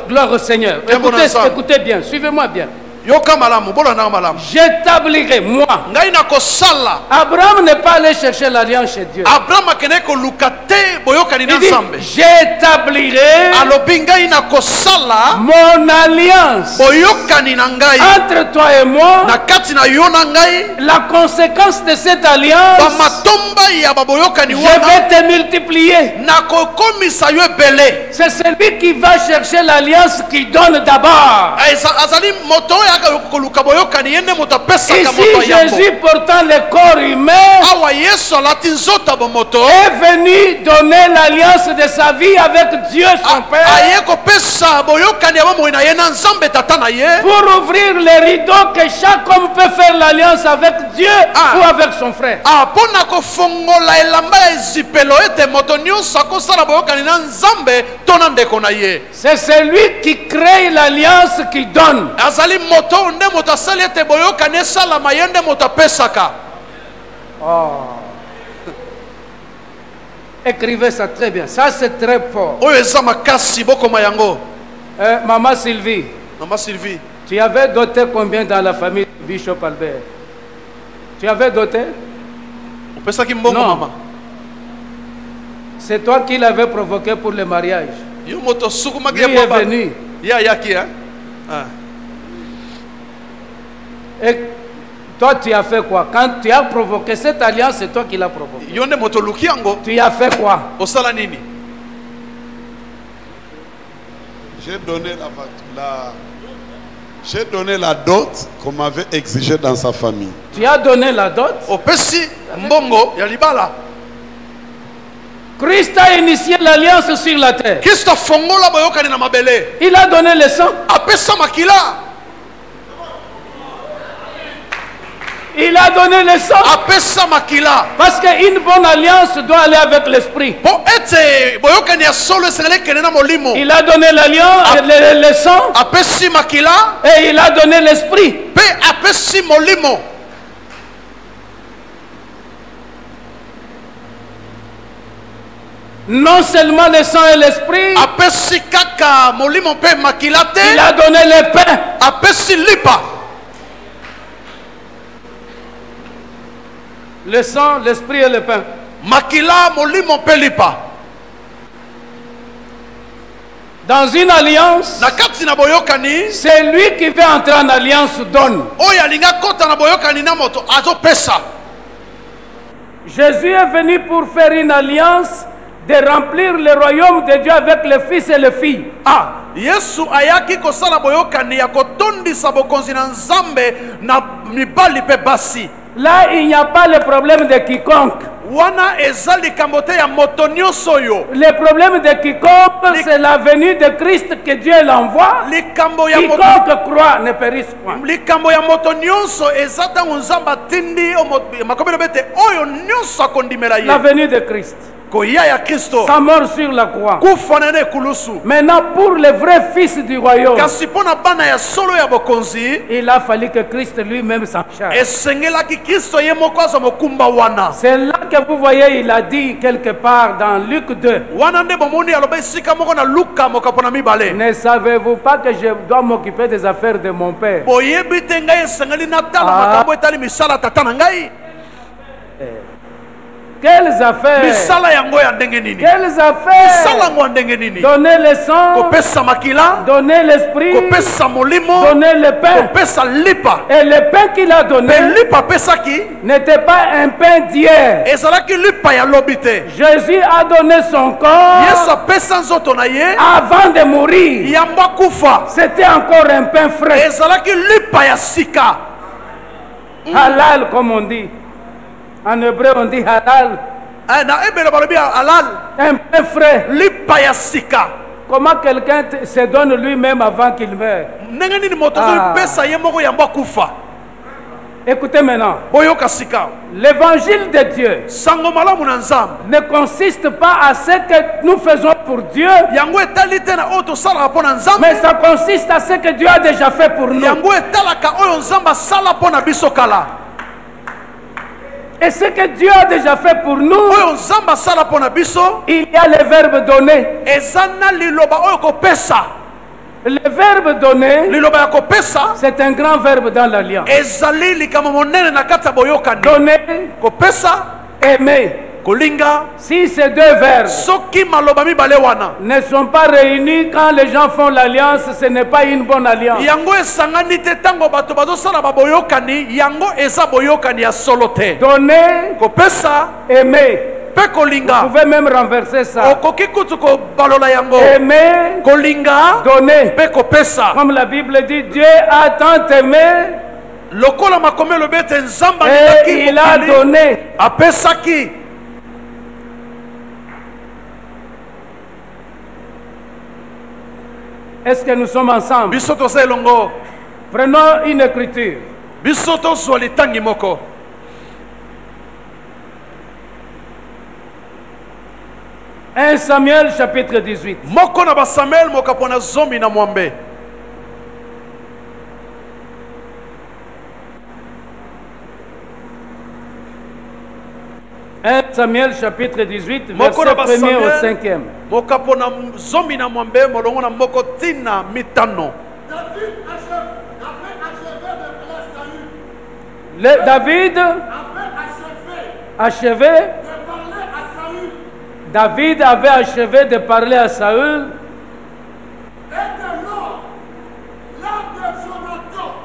Gloire au Seigneur. Quel bon Écoutez, ensemble. écoutez bien, suivez-moi bien. Yoka malamu, bola na malamu. J'établirai, moi. Ngai na kosala. Abraham n'est pas allé chercher l'alliance chez Dieu. Abraham akene ko lukate boyokani na Il dit, nzambe. j'établirai Alobi ngai na kosala mon alliance boyokani na ngai. entre toi et moi. Na kati na yo na ngai. La conséquence de cette alliance, Ba matomba ya baboyokani je wana. vais te multiplier. Na kokomisa yo ebele. C'est celui qui va chercher l'alliance qui donne d'abord. Azali moto ya koluka boyokani yende moto apesa ka Ici, moto ya yambo. Jésus portant le corps humain Awa Yesu alati nzota bomoto. est venu donner l'alliance de sa vie avec Dieu son Père Aye kopesa boyokani ya bomoi na ye na nzambe tata na ye. pour ouvrir les rideaux que chaque homme peut faire l'alliance avec Dieu ou avec son frère. Pona kofongola elamba ya ezipelo ete moto nyonso akosala boyokani na nzambe to na ndeko na ye. C'est celui qui crée l'alliance qui donne. Azali moto nde moto asali ete boyokani esalama ye nde moto apesaka. Écrivez ça très bien. Ça, c'est très fort. Oyo eza makasi bokoma yango. Maman Sylvie, Mama Sylvie, tu avais doté combien dans la famille de Bishop Albert? Tu avais doté? opesaki mbongo Non. mama. C'est toi qui l'avais provoqué pour le mariage. Yo moto sukumaki Lui est venu. Ya yaki hein. Et toi, tu as fait quoi? Quand tu as provoqué cette alliance, c'est toi qui l'as provoqué. Yo nde moto luki yango. Tu as fait quoi? Osala nini? J'ai donné la dot qu'on m'avait exigée dans sa famille. Tu as donné la dot. Opesi mbongo ya libala. Christ a initié l'alliance sur la terre. Kristo fongola boyokani na mabele. Il a donné le sang. Apesa makila. Il a donné le sang. Apesa makila. Parce qu'une bonne alliance doit aller avec l'esprit. Po ete boyokani ya solo esengeli kende na molimo. Il a donné l'alliance, le sang, Apesi makila. et il a donné l'esprit. Pe apesi molimo. Non seulement le sang et l'esprit, Apesi kaka molimo pe makila te. il a donné le pain. Apesi lipa. Le sang, l'esprit et le pain. Makila molimo pe lipa. Dans une alliance, Na kati na boyokani. c'est lui qui veut entrer en alliance donne. Oyo alinga kota na boyokani na moto azopesa. Jésus est venu pour faire une alliance de remplir le royaume de Dieu avec le fils et les filles. Yesu ayaki kosala boyokani ya kotondisa bokonzi na nzambe na mibali pe basi. Là, il n'y a pas le problème de quiconque. Wana eza likambo te ya moto nyonso oyo. Le problème de quiconque, c'est la venue de Christ que Dieu l'envoie. Likambo ya moto, Quiconque croit ne périsse point. likambo ya moto nyonso eza ntango nzambe atindi makomelo bete oyo nyonso akondimela La ye. venue de Christ. koya ya Kristo sa mort sur la croix. kufa na ne kulusu Maintenant, pour les vrais fils du royaume, kasi pona bana ya solo ya bokonzi il a fallu que Christ lui-même s'en charge. esengelaki Kristo ye moko aza mokumba wana C'est là que vous voyez, il a dit quelque part dans Luc 2. wana nde bomoni aloba esika moko na Luka mokapo na mibale Ne savez-vous pas que je dois m'occuper des affaires de mon père? boyebi te ngai esengeli natala Ah. makambo etali misala tata na ngai Quelles affaires? misala yango ya ndenge nini Quelles misala affaires? yango ya ndenge nini Donner le sang, kopesa makila donner l'esprit, kopesa molimo donner le pain. kopesa lipa Et le pain qu'il a donné mpe lipa apesaki n'était pas un pain d'hier. ezalaki lipa ya lobi te Jésus a donné son corps yesu apesa nzoto na ye avant de mourir. yambo akufa C'était encore un pain frais, ezalaki lipa ya sika halal comme on dit. En hébreu on dit halal, na ebele balobi ya halal un pain frais. lipa ya sika Comment quelqu'un se donne lui-même avant qu'il meure? ndenge nini moto Ah. azopesa ye moko yambo akufa Écoutez maintenant, boyoka sika l'évangile de Dieu sango malamu na nzambe ne consiste pas à ce que nous faisons pour Dieu, yango etali te na oyo tosalaka mpo na nzambe mais ça consiste à ce que Dieu a déjà fait pour nous. yango etalaka oyo nzambe asala mpo na biso kala Et ce que Dieu a déjà fait pour nous, oyo nzambe asala mpo na biso il y a le verbe donner. eza na liloba oyo kopesa Le verbe donner, liloba ya kopesa c'est un grand verbe dans l'Alliance. ezali likambo monene na kati ya boyokani Donner, kopesa aimer. kolinga Si ces deux verbes soki maloba mibale wana ne sont pas réunis quand les gens font l'alliance, ce n'est pas une bonne alliance. yango esangani te ntango bato bazosala baboyokani yango eza boyokani ya solo te Donner, kopesa aimer. mpe Vous kolinga pouvez même renverser ça. okoki kutu kobalola yango Aimer, kolinga donner. mpe kopesa Comme la Bible dit, Dieu a tant aimé lokola makomi elobi ete nzambe et alingaki il a mokili donné. apesaki Est-ce que nous sommes ensemble? biso toza elongo Prenons une écriture. biso tozwa litangi moko 1 Samuel chapitre 18. moko na basamuel mokapo na zomi na mwambe Samuel chapitre 18, moko na verset 1er au basamuel 5e. mokapo na zomi na mwambe molongo na moko ntina mitano David avait achevé de plaire Saül. David Avait achevé achevé, de parler à Saül. David avait achevé de parler à Saül. Et de l'or,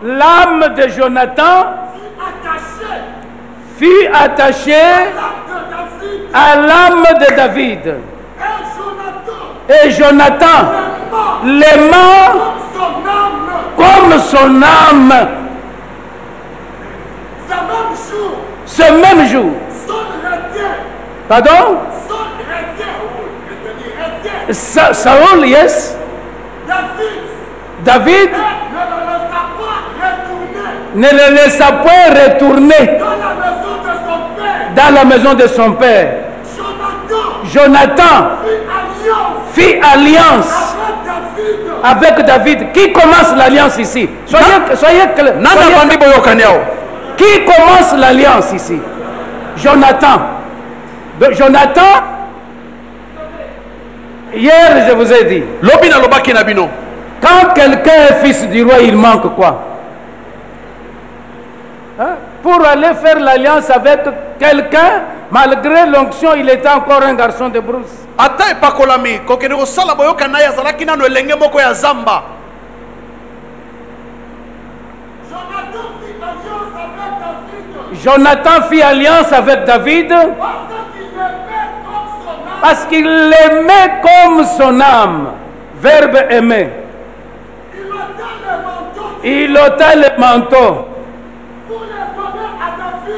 l'âme de Jonathan L'âme de Jonathan fut attachée fut attachée à l'âme de David. à l'âme de David. Et Et Jonathan l'aima comme son âme, comme son âme. ce même jour, Ce même jour. son retien, Pardon? son retien, Saül, yes. David ne le laissa pas retourner ne le laissa point retourner dans la maison de son père. dans la maison de son père. Jonathan Jonathan fit alliance fit alliance avec David. avec David. Qui commence l'alliance ici? Soyez clairs. nani abandi boyokani awo Qui commence l'alliance ici? Jonathan. Jonathan, hier je vous ai dit, lobi nalobaki na bino quand quelqu'un est fils du roi, il manque quoi? Hein? Pour aller faire l'alliance avec quelqu'un, malgré l'onction, il était encore un garçon de brousse. ata epakolami kokende kosala boyokani na ye azalaki nano elenge moko ya zamba Jonathan fit alliance avec David parce qu'il l'aimait comme son âme. Verbe aimer. Il ôta le manteau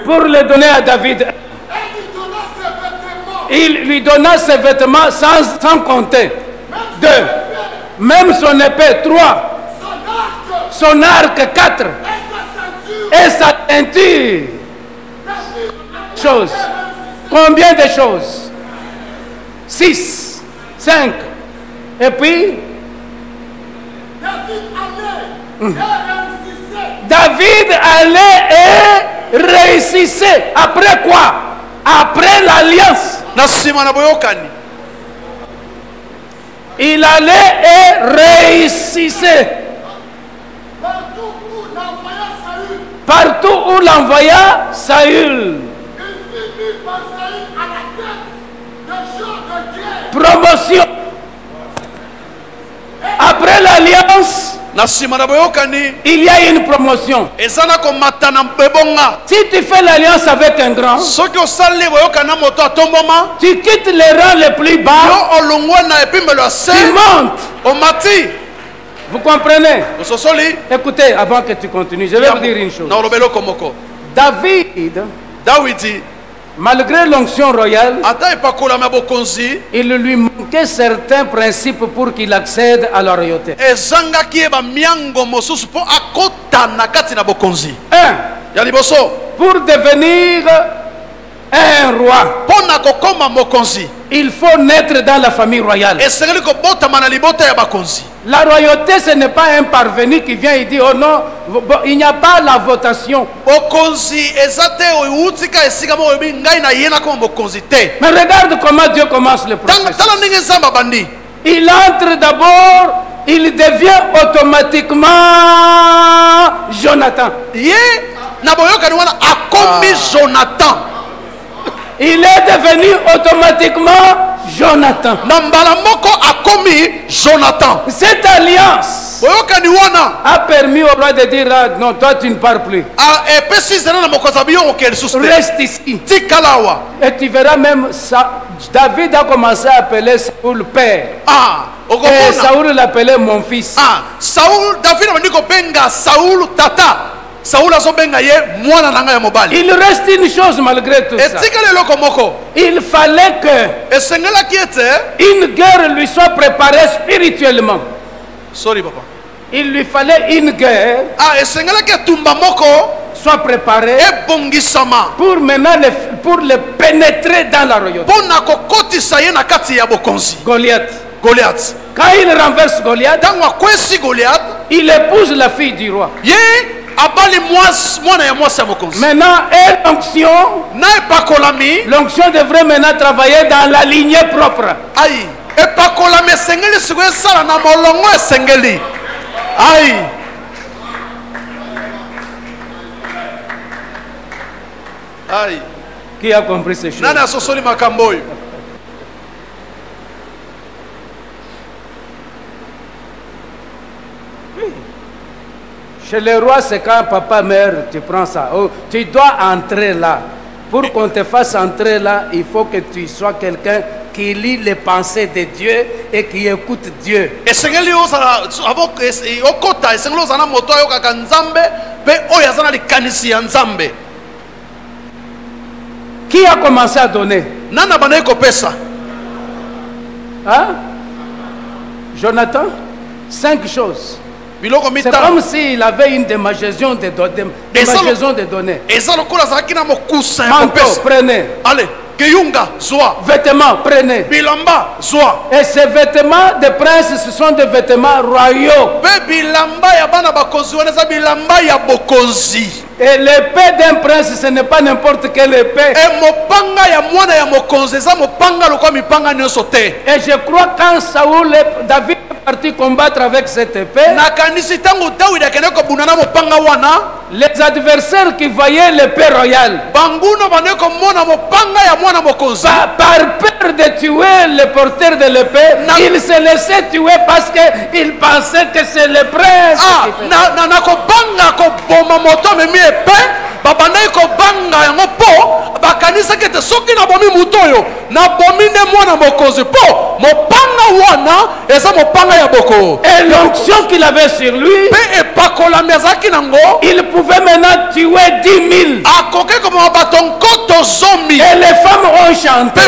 pour le donner à David. Il lui donna ses vêtements sans compter. 2. Même son épée. 3. Son arc. 4. Et sa ceinture. Choses. Combien de choses? 6, 5. Et puis, David allait et réussissait. Après quoi? Après l'alliance. Il allait et réussissait. Partout où l'envoya Saül. Promotion. Après l'alliance, il y a une promotion. Si tu fais l'alliance avec un grand, tu quittes les rangs les plus bas, tu montes. Vous comprenez? Écoutez, avant que tu continues, je vais vous dire une chose. David, malgré l'onction royale, il lui manquait certains principes pour qu'il accède à la royauté. Pour devenir un roi, il faut naître dans la famille royale. La royauté, ce n'est pas un parvenu qui vient et dit oh non, il n'y a pas la votation. Mais regarde comment Dieu commence le processus. Il entre d'abord, il devient automatiquement Jonathan. Il est devenu automatiquement Jonathan. Cette alliance a permis au roi de dire ah, non, toi tu ne pars plus. Reste ici. Et tu verras même ça. David a commencé à appeler Saoul père. Et Saoul l'appelait mon fils. David a dit que Saoul tata. Il reste une chose malgré tout ça. Il fallait que une guerre lui soit préparée spirituellement. Sorry, papa. Il lui fallait une guerre soit préparée pour maintenant pour le pénétrer dans la royauté. Goliath. Quand il renverse Goliath, il épouse la fille du roi. Maintenant, l'onction devrait maintenant travailler dans la lignée propre. Qui a compris ces choses? Chez les rois, c'est quand papa meurt, tu prends ça. Oh, tu dois entrer là. Pour qu'on te fasse entrer là, il faut que tu sois quelqu'un qui lit les pensées de Dieu et qui écoute Dieu. Qui a commencé à donner? Hein? Jonathan? 5 choses. C'est comme s'il avait une démangeaison de données. Manteau, prenez. Allez. Vêtements, prenez. Et ces vêtements de prince, ce sont des vêtements royaux. Et l'épée d'un prince, ce n'est pas n'importe quelle épée. Et je crois quand Saoul, David est parti combattre avec cette épée, les adversaires qui voyaient l'épée royale, par peur de tuer le porteur de l'épée, ils se laissaient tuer parce qu'ils pensaient que c'est le prince. Et l'onction qu'il avait sur lui, il pouvait maintenant tuer 10 000. Et les femmes ont chanté.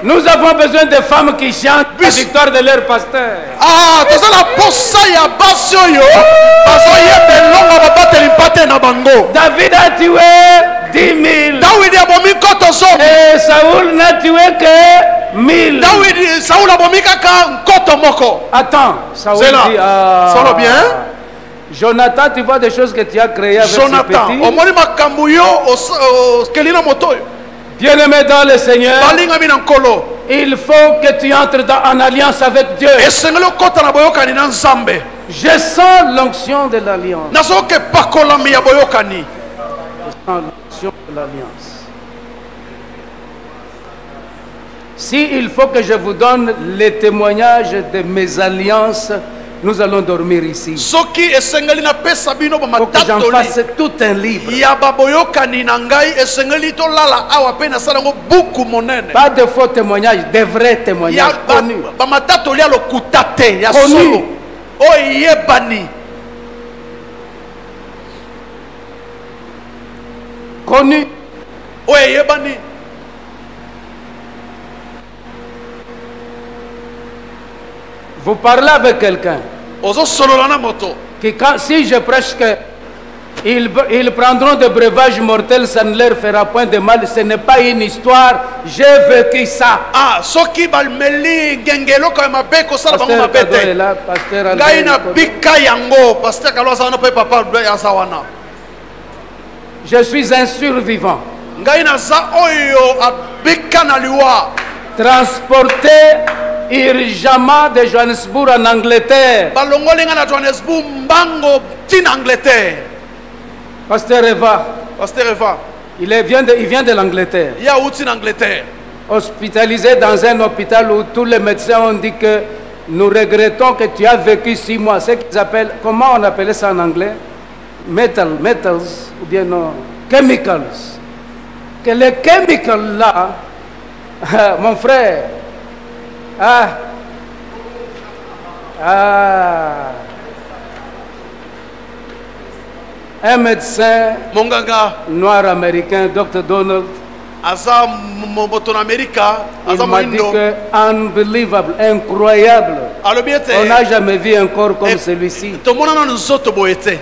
Nous avons besoin de femmes qui chantent la victoire de leur pasteur. David a tué 10 000. nkoto zomi. Et Saoul n'a tué que 1000. David Saoul abomi kaka nkoto moko. Attends, Saoul C'est là. dit, ah, Solo bien. Jonathan, tu vois des choses que tu as créées avec Jonathan, ce petit. omoni makambo yo kelina moto. Bien-aimé dans le Seigneur, Balinga mina nkolo. il faut que tu entres en alliance avec Dieu. Esengeli okota na boyokani na Nzambe. Je sens l'onction de l'alliance. Nazoke pakolami ya boyokani. Je sens l'onction de l'alliance. Si il faut que je vous donne les témoignages de mes alliances, nous allons dormir ici. Soki esengeli na pesa bino ba Faut que j'en matatoli. fasse tout un livre. Ya baboyokani na ngai esengeli to lala awa pe na salango buku monene. Pas de faux témoignages, de vrais témoignages Ya connus. ba matatoli ya lokuta te ya Connu. solo. O yebani. Connus. O yebani. Vous parlez avec quelqu'un Ozo solo na moto. qui, si je prêche que ils prendront des breuvages mortels, ça ne leur fera point de mal. Ce n'est pas une histoire. J'ai vécu ça. Ah, soki balmeli gengelo ka mabe ko sala bango Pasteur Kado est mabete. là, Pasteur Ngai Albert na Kodo. bika yango, pasteur Kalo sana pe papa ya sawana. Je suis un survivant. Ngai na za oyo abika na liwa. Transporté urgemment de Johannesburg en Angleterre. Balongoli nga na Johannesburg mbango tin Angleterre. Pasteur Eva, Pasteur Eva, il vient de l'Angleterre. ya uti na Angleterre. Hospitalisé dans un hôpital où tous les médecins ont dit que nous regrettons que tu as vécu 6 mois. Ce qu'ils appellent, comment on appelait ça en anglais? Metals, ou bien non, chemicals. Que les chemicals là, mon frère, un médecin Monganga noir américain, Dr. Donald, aza moto na Amerika, il aza m'a dit moindo. que unbelievable, incroyable. Alobi ete On n'a jamais vu un corps comme celui-ci. tomona na nzoto boyete.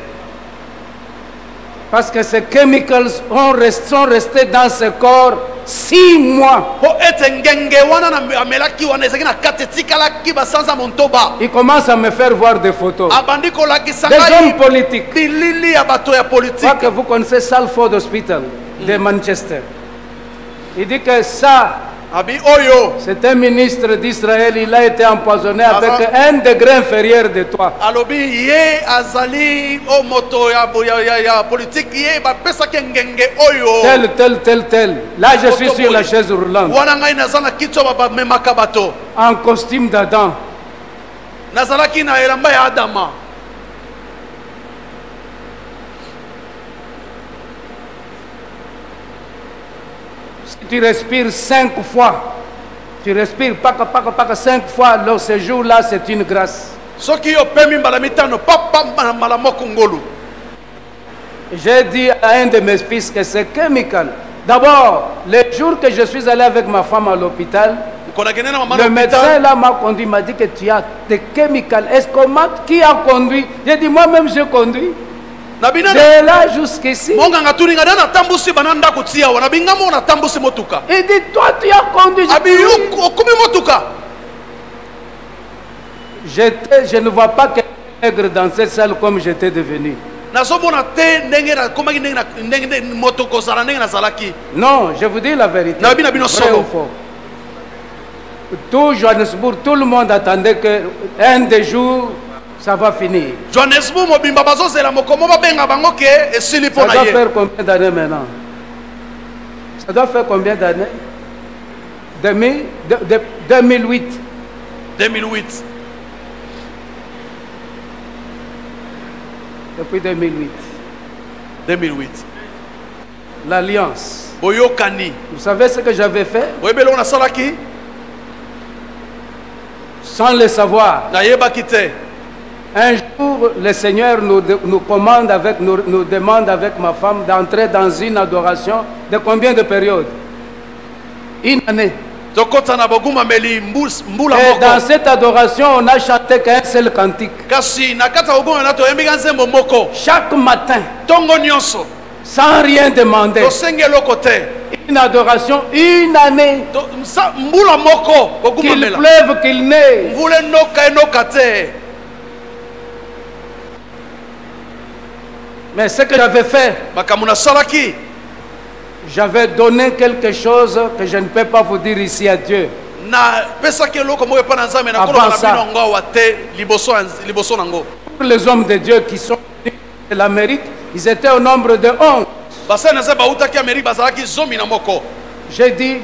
Parce que ces chemicals sont restés dans ce corps 6 mois. Po ete ngenge wana na amelaki wana ezaki na kati tikalaki basanza montoba. Il commence à me faire voir des photos. Abandi kolakisa Des hommes ngai politiques. bilili ya bato ya Je crois politique. que vous connaissez Salford Hospital de Manchester. Il dit que ça, Abi oyo c'est un ministre d'Israël. Il a été empoisonné avec un degré inférieur de toi. alobi ye azali o moto ya politique ye bapesaki ngenge oyo. Tel. Là, je suis sur la chaise roulante. Wana ngai naza na kitu bamemaka bato. En costume d'Adam. Nazalaki na elamba ya Adama. Si tu respires 5 fois, tu respires paka 5 fois, alors ce jour-là, c'est une grâce. Soki yo pemi mbala mitano papa mbala moko ngolu. J'ai dit à un de mes fils que c'est chemical. D'abord, le jour que je suis allé avec ma femme à l'hôpital, Konakene na mama le na médecin hôpital. là m'a conduit, m'a dit que tu as des chemicals. Est-ce qui a conduit? J'ai dit moi-même j'ai conduit. Na bina De là jusqu'ici. monganga tuninga na tambusi bananda kutia wana bingamo na tambusi motuka. Il dit toi tu as conduit. Abi yo okumi motuka. Je ne vois pas que nègre dans cette salle comme j'étais devenu. Nazomona te ndenge na komaki ndenge motoko zala ndenge na zalaki. Non, je vous dis la vérité. Na bina bino Vrai solo. ou faux? Tout Johannesburg, tout le monde attendait que un des jours, ça va finir. Johannesburg mobimba bazozela mokomo babenga bango ke esili Ça pona doit ye. faire combien d'années maintenant? Ça doit faire combien d'années? 2008. 2008. Depuis 2008. 2008. L'alliance. Boyokani. Vous savez ce que j'avais fait? Oyebelo na salaki Sans le savoir. na yebaki te. Un jour, le Seigneur nous demande avec ma femme d'entrer dans une adoration de combien de périodes? Une année. Tokota na boguma meli mbula Et dans moko. cette adoration, on n'a chanté qu'un seul cantique. Kasi na kata boguma na to yembika nzembo moko. Chaque matin, Tongo nyonso. sans rien demander. Tosengelo kote. une adoration une année. mbula moko Qu'il kokumamela pleuve, qu'il neige. mvula enoka te. Mais ce que j'avais fait, makambo nasalaki j'avais donné quelque chose que je ne peux pas vous dire ici à Dieu. na pesaki eloko moko epa na nzambe na Avant koloba na ça. bino ngo awa te liboso nango. Pour les hommes de Dieu qui sont de l'Amérique, ils étaient au nombre de 11. basali na nzambe bautaki amerike bazalaki 10 na moko. J'ai dit,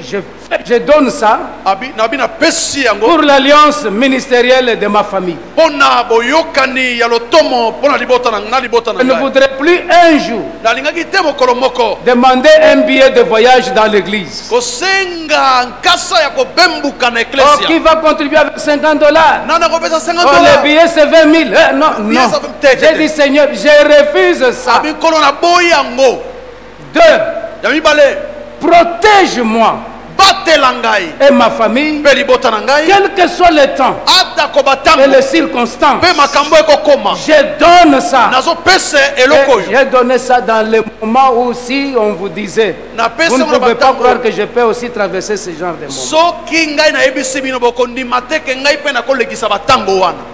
je donne ça na bino apesi yango pour l'alliance ministérielle de ma famille. mpona boyokani ya lotomo mpona libota na Je ne ngai. voudrais plus un jour nalingaki te mokolo moko demander un billet de voyage dans l'église. kosenga nkasa ya kobembuka na Oh, qui eklesia. va contribuer avec $50? nana kopesa 50 Oh, les dollars. billets c'est 20 000. Non, billets, non. ça fait- J'ai dit, Seigneur, je refuse ça. abi nkolo na boyi yango 2. ya mibale Protège-moi batela ngai et ma famille, mpe libota na ngai quel que soit le temps atako et batango les circonstances. mpe makambo ekokoma. Je donne ça. nazopesa Et eloko oyo j'ai donné ça dans le moment où si on vous disait, napesa vous ne yango na pouvez pas croire batango que je peux aussi traverser ce genre de moments. soki ngai nayebisi bino bokondima te ke ngai mpe nakolekisa batango wana.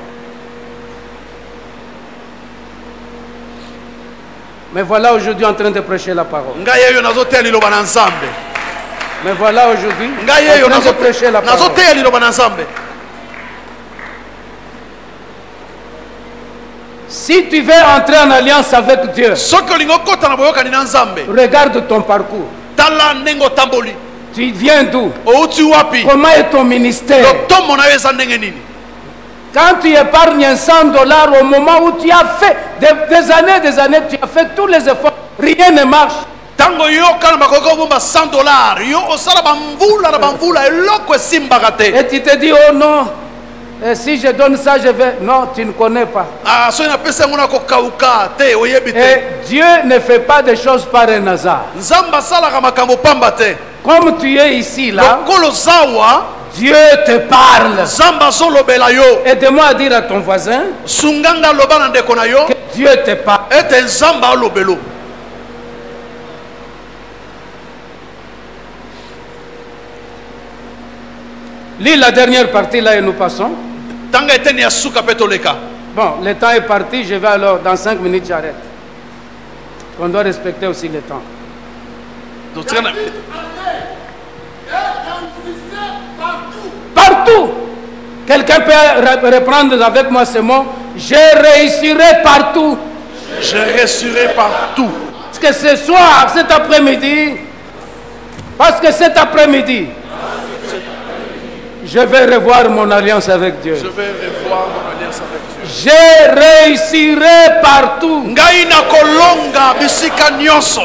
Mais voilà aujourd'hui en train de prêcher la parole. ngai eyo nazoteya liloba na nzambe. Mais voilà aujourd'hui ngai eyo en train de prêcher la parole. nazoteya liloba na nzambe. Si tu veux entrer en alliance avec Dieu, soki olingi okota na boyokani na nzambe regarde ton parcours. tala ndenge otamboli Tu viens d'où? outi wapi Comment est ton ministère? lotomo na yo eza ndenge nini. Quand tu épargnes $100 au moment où tu as fait des années, tu as fait tous les efforts, rien ne marche. ntango yo kana bakoki kobomba 100 dollars yo osala bamvula na bamvula eloko esimbaka te. Et tu te dis, oh non, si je donne ça, je vais... Non, tu ne connais pas. soki napesa yango na kokauka te oyebi te. Et Dieu ne fait pas des choses par un hasard. nzambe asalaka makambo pamba te. Comme tu es ici, là, lokolo zawa Dieu te parle. nzambe azolobela yo. Aide-moi à dire à ton voisin sunganga loba na ndeko na yo que Dieu te parle. ete nzambe alobelo. Lis la dernière partie là et nous passons. tanga eteni ya suka mpe toleka. Bon, le temps est parti, je vais alors, dans 5 minutes, j'arrête. On doit respecter aussi le temps. Totika na- Partout. Quelqu'un peut reprendre avec moi ce mot. Je réussirai partout. je restuerai partout. Parce que ce soir, cet après-midi, je vais revoir mon alliance avec Dieu. je vais revoir mon alliance avec Dieu. Je réussirai partout. ngai na kolonga bisika nyonso.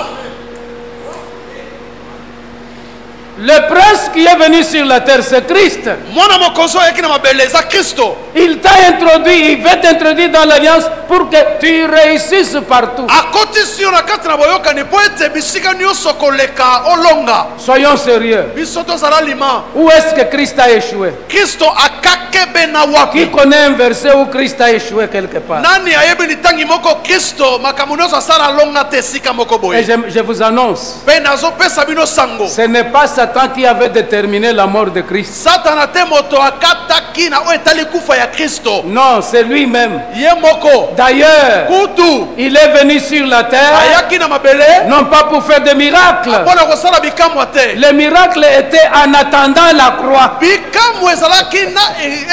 Le prince qui est venu sur la terre, c'est Christ. mwana mokonzi oyo ayaki na mabele eza kristo. Il t'a introduit, il veut t'introduire dans l'alliance pour que tu réussisses partout. akotisi yo na kati na boyokani mpo ete bisika nyonso koleka olonga. Soyons sérieux. biso tozala lima. Où est-ce que Christ a échoué? kristo akakebe na Qui wapi. connaît un verset où Christ a échoué quelque part? nani ayebi litangi moko kristo makambo nyonso asala alonga te esika moko Et boye. je vous annonce, mpe nazopesa bino sango. ce n'est pas Satan qui avait déterminé la mort de Christ. satana te moto akataki na oyo etali kufa ya kristo. Non, c'est lui-même. ye moko D'ailleurs, kutu il est venu sur la terre, ayaki na mabele non pas pour faire des miracles. mpona kosala bikamwa te. Les miracles étaient en attendant la croix. bikamwa ezalaki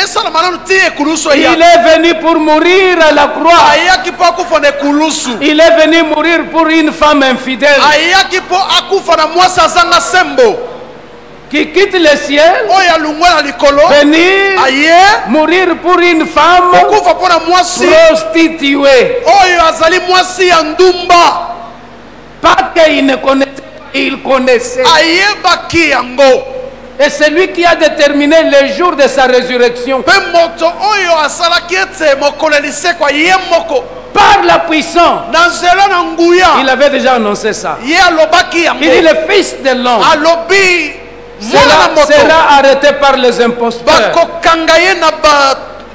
esalama nanu ti ekulusu Il eya. est venu pour mourir à la croix. ayaki mpo akufa na ekulusu. Il est venu mourir pour une femme infidèle ayaki mpo akufa na mwasi azanga sembo qui quitte le ciel, oyo alungwe na likolo. venir aye mourir pour une femme okufa mpo na mwasi prostituée. oyo azali mwasi ya ndumba. Pas qu'il ne connaissait pas, il connaissait. ayebaki yango. Et c'est lui qui a déterminé le jour de sa résurrection. mpe moto oyo asalaki ete mokolo elisekwa ye moko Par la puissance. na nzela na Il nguya avait déjà annoncé ça. ye alobaki yango. Il dit le fils de l'homme alobi mwana na moto sera arrêté par les imposteurs. bakokanga ye na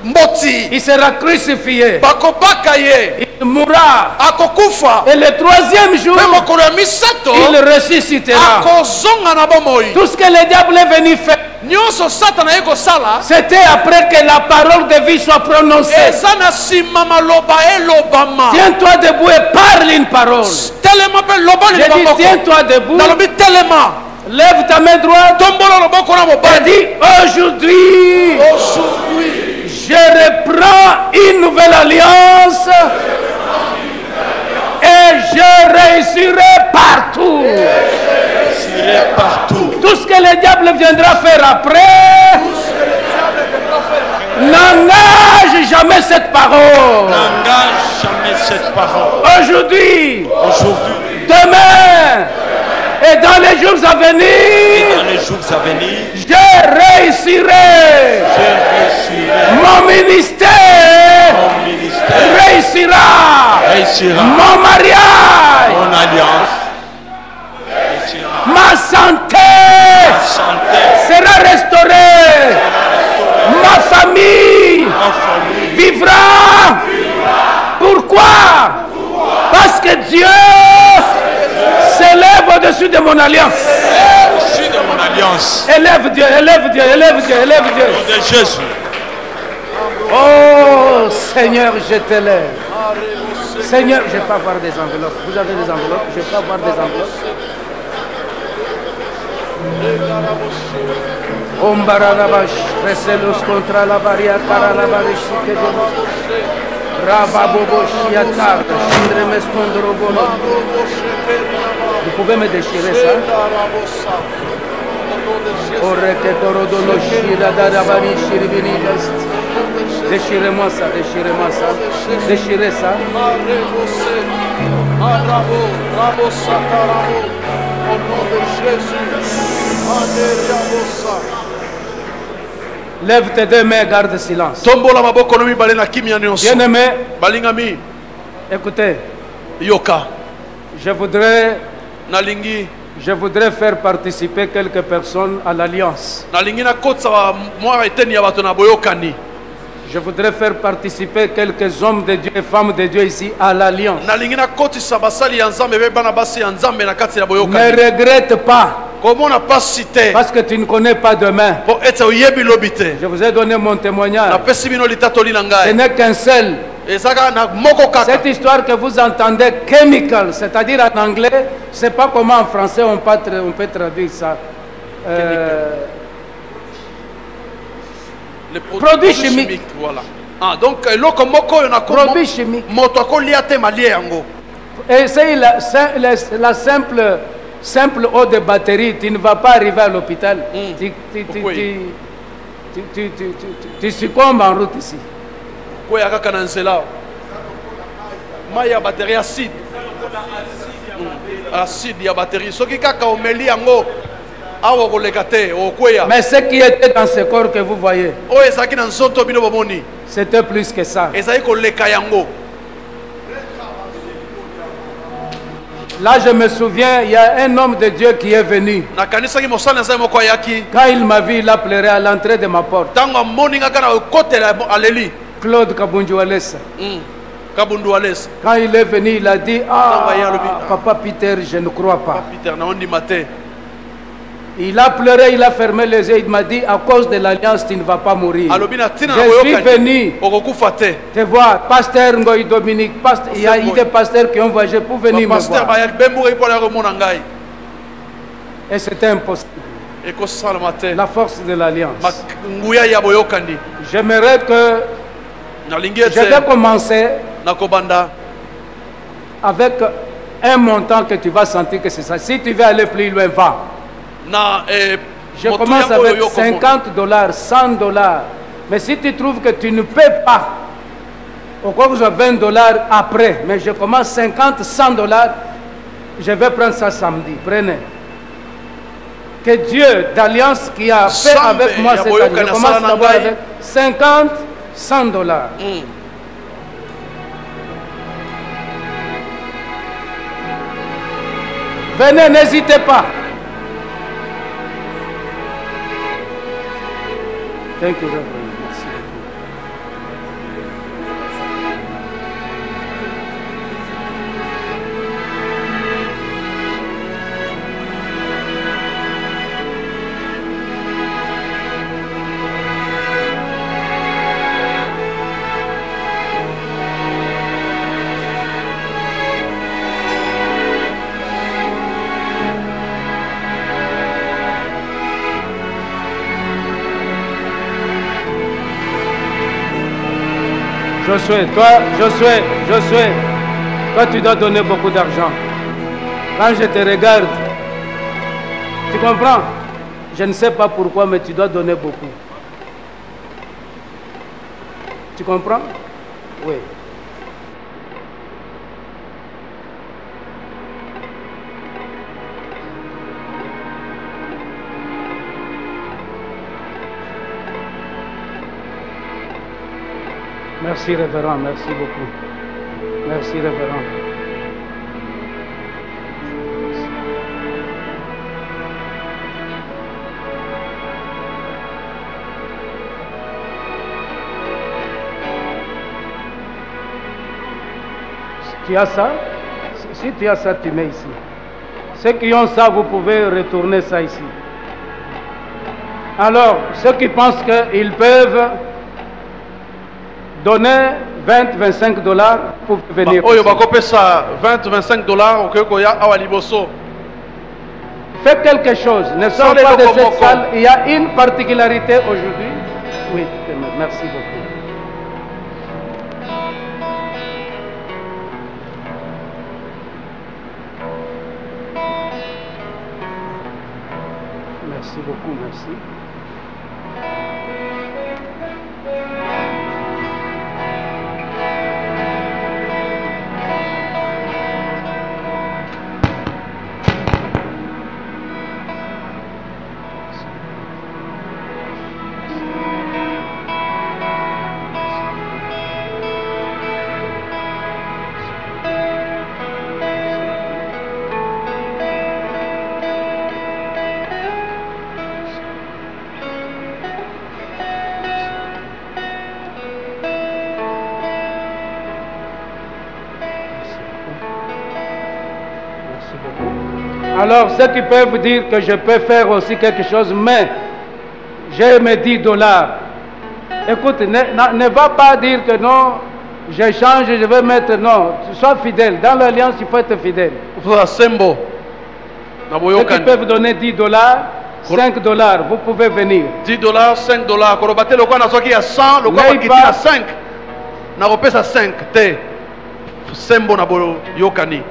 bamboti Il sera crucifié. bakobaka ye. Il il mourra. akokufa Et le troisième jour, mpe mokolo ya misato il ressuscitera. akozonga na bomoi. Tout ce que le diable est venu faire, nyonso satana ye kosala c'était après que la parole de vie soit prononcée. eza na nsima maloba elobama. Tiens-toi debout et parle une parole. telema mpe loba J'ai liloba dit, moko. tiens-toi debout, nalobi telema lève ta main droite tombola loboko na et mobali. dis, aujourd'hui, je reprends une nouvelle alliance et je réussirai partout. J'irai partout. Tout ce que le diable viendra faire après, n'engage jamais cette parole. N'engage jamais cette parole. Aujourd'hui, Aujourd'hui, demain et dans les jours à venir, dans les jours à venir, je réussirai. je réussirai. Mon ministère Mon ministère réussira. réussira. Mon mariage, Mon alliance réussira. ma santé Santé, sera restaurée. Ma famille ma famille, vivra. Pourquoi? Parce que Dieu s'élève au-dessus de mon alliance. au-dessus de mon alliance. Élève Dieu, élève Dieu, élève Dieu, élève Dieu. Au nom de Jésus. Oh Seigneur, je t'élève. Seigneur, je ne vais pas voir des enveloppes. Vous avez des enveloppes? Je ne vais pas voir des enveloppes. Ombaranabash, Reselos contra la varia, Karanabash, Rababobo, Shiatar, Shindremes Kondrobono. Vous pouvez me déchirer ça? Oreke Torodono, Shiradabani, Shiribini, déchirez-moi ça, déchirez-moi ça, déchirez ça. Au nom de Jésus. Lève tes deux mains, garde silence. tombola maboko no mibale na kimia nyonso. Bien-aimé, balingami écoutez, yoka je nalingi voudrais faire participer quelques personnes à l'alliance. nalingi nakotisa mwa eteni ya bato na boyokani. Je voudrais faire participer quelques hommes de Dieu et femmes de Dieu ici à l'alliance. nalingi nakotisa basali ya nzambe be bana basi ya nzambe na kati ya Ne boyokani. regrette pas, Comment n'a pas cité parce que tu ne connais pas demain. pour être oyebi lobité. Je vous ai donné mon témoignage. Na pesi bino litatoli na Ce ngai. n'est qu'un seul. Ezaka na moko kaka. Cette histoire que vous entendez, chemical, c'est-à-dire en anglais, je ne sais pas comment en français on peut traduire ça. Les Produits chimiques. Voilà. Ah, donc eloko moko yo na Produits chimiques. moto akolia te malie yango. Et c'est la simple eau de batterie, tu ne vas pas arriver à l'hôpital. Pourquoi? Tu succombes en route ici. Koya kaka na nzela. Mai ya batterie acide. Acide ya batterie. Soki kaka omeli yango awa koleka te okweya. Mais ce qui était dans ce corps que vous voyez, Oyo ezalaki na nzoto bino bomoni. c'était plus que ça. Ezali koleka yango. Là, je me souviens, il y a un homme de Dieu qui est venu. Nakanisaki mosala na nzambe moko ayaki. Quand il m'a vu, il a pleuré à l'entrée de ma porte. Tango amoni ngaka na kotela aleli. Claude Kabunjualesa. Kabundu alesi. Quand il est venu, il a dit, ah, Tango ya lobi. Papa Peter, je ne crois pas. Peter na ondi mate. Il a pleuré, il a fermé les yeux, il m'a dit, à cause de l'alliance, tu ne vas pas mourir. Alobi na tina na Je suis boyokani. venu Okokufa te. te voir, pasteur Ngoï Dominique, il y a eu des pasteurs qui ont voyagé pour venir me Pasteur voir. ba bembo ipo la remona ngai. Et c'était impossible. Eko sala mate. La force de l'alliance. Nguya ya boyokani. J'aimerais que Nalingi je vais ete commencer na kobanda. avec un montant que tu vas sentir que c'est ça. Si tu veux aller plus loin, va. Na Je commence avec 50 $, 100 $. Mais si tu trouves que tu ne peux pas, au quoi que ce soit 20 $ après, mais je commence 50, 100 $, je vais prendre ça samedi. Prenez. Que Dieu d'alliance qui a fait Sambe, avec moi ya cette boyoka année, je na commence sala na d'abord ngai. avec 50, 100 $. Venez, n'hésitez pas. Thank you, Reverend. Merci beaucoup. Josué, toi tu dois donner beaucoup d'argent. Quand je te regarde, tu comprends? Je ne sais pas pourquoi, mais tu dois donner beaucoup. Tu comprends? Oui. Merci, révérend, merci beaucoup. Merci, révérend. Tu as ça? Si tu as ça, tu mets ici. Ceux qui ont ça, vous pouvez retourner ça ici. Alors, ceux qui pensent qu'ils peuvent donner 20-25 dollars pour venir. Oyo bakope ça 20-25 dollars au Koya Awaliboso. Faites quelque chose. Ne sors pas de cette salle. Il y a une particularité aujourd'hui. Oui, merci beaucoup. Merci beaucoup, merci. Alors, ceux qui peuvent dire que je peux faire aussi quelque chose, mais j'ai mes 10 dollars. Écoute, ne va pas dire que non, je change, je vais mettre non. Sois fidèle. Dans l'alliance, il faut être fidèle. Ceux qui peuvent donner 10 dollars, 5 dollars, vous pouvez venir. 10 dollars, 5 dollars. Quand on a 100, le quoi qui a 5. Na repesa 5 te. Sembo na bolo yokani.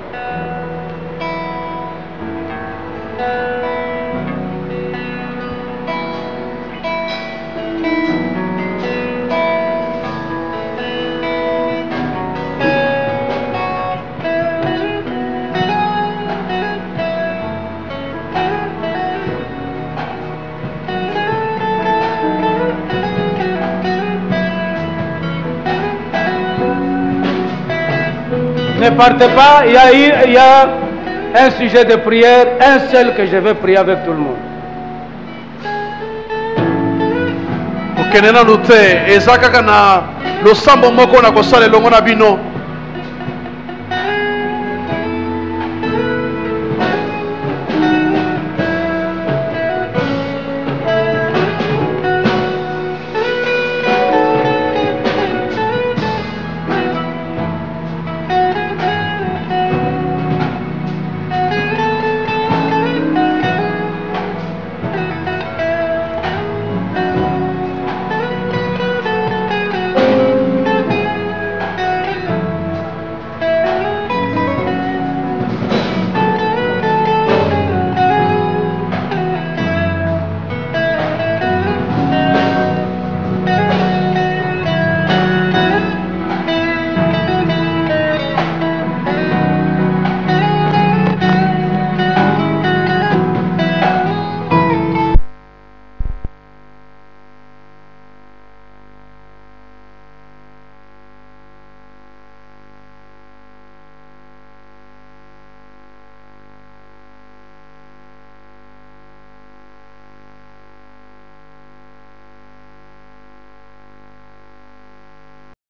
Ne partez pas, il y a un sujet de prière, un seul que je vais prier avec tout le monde. Okenena lute ezaka kana losambo moko na kosala longo na bino.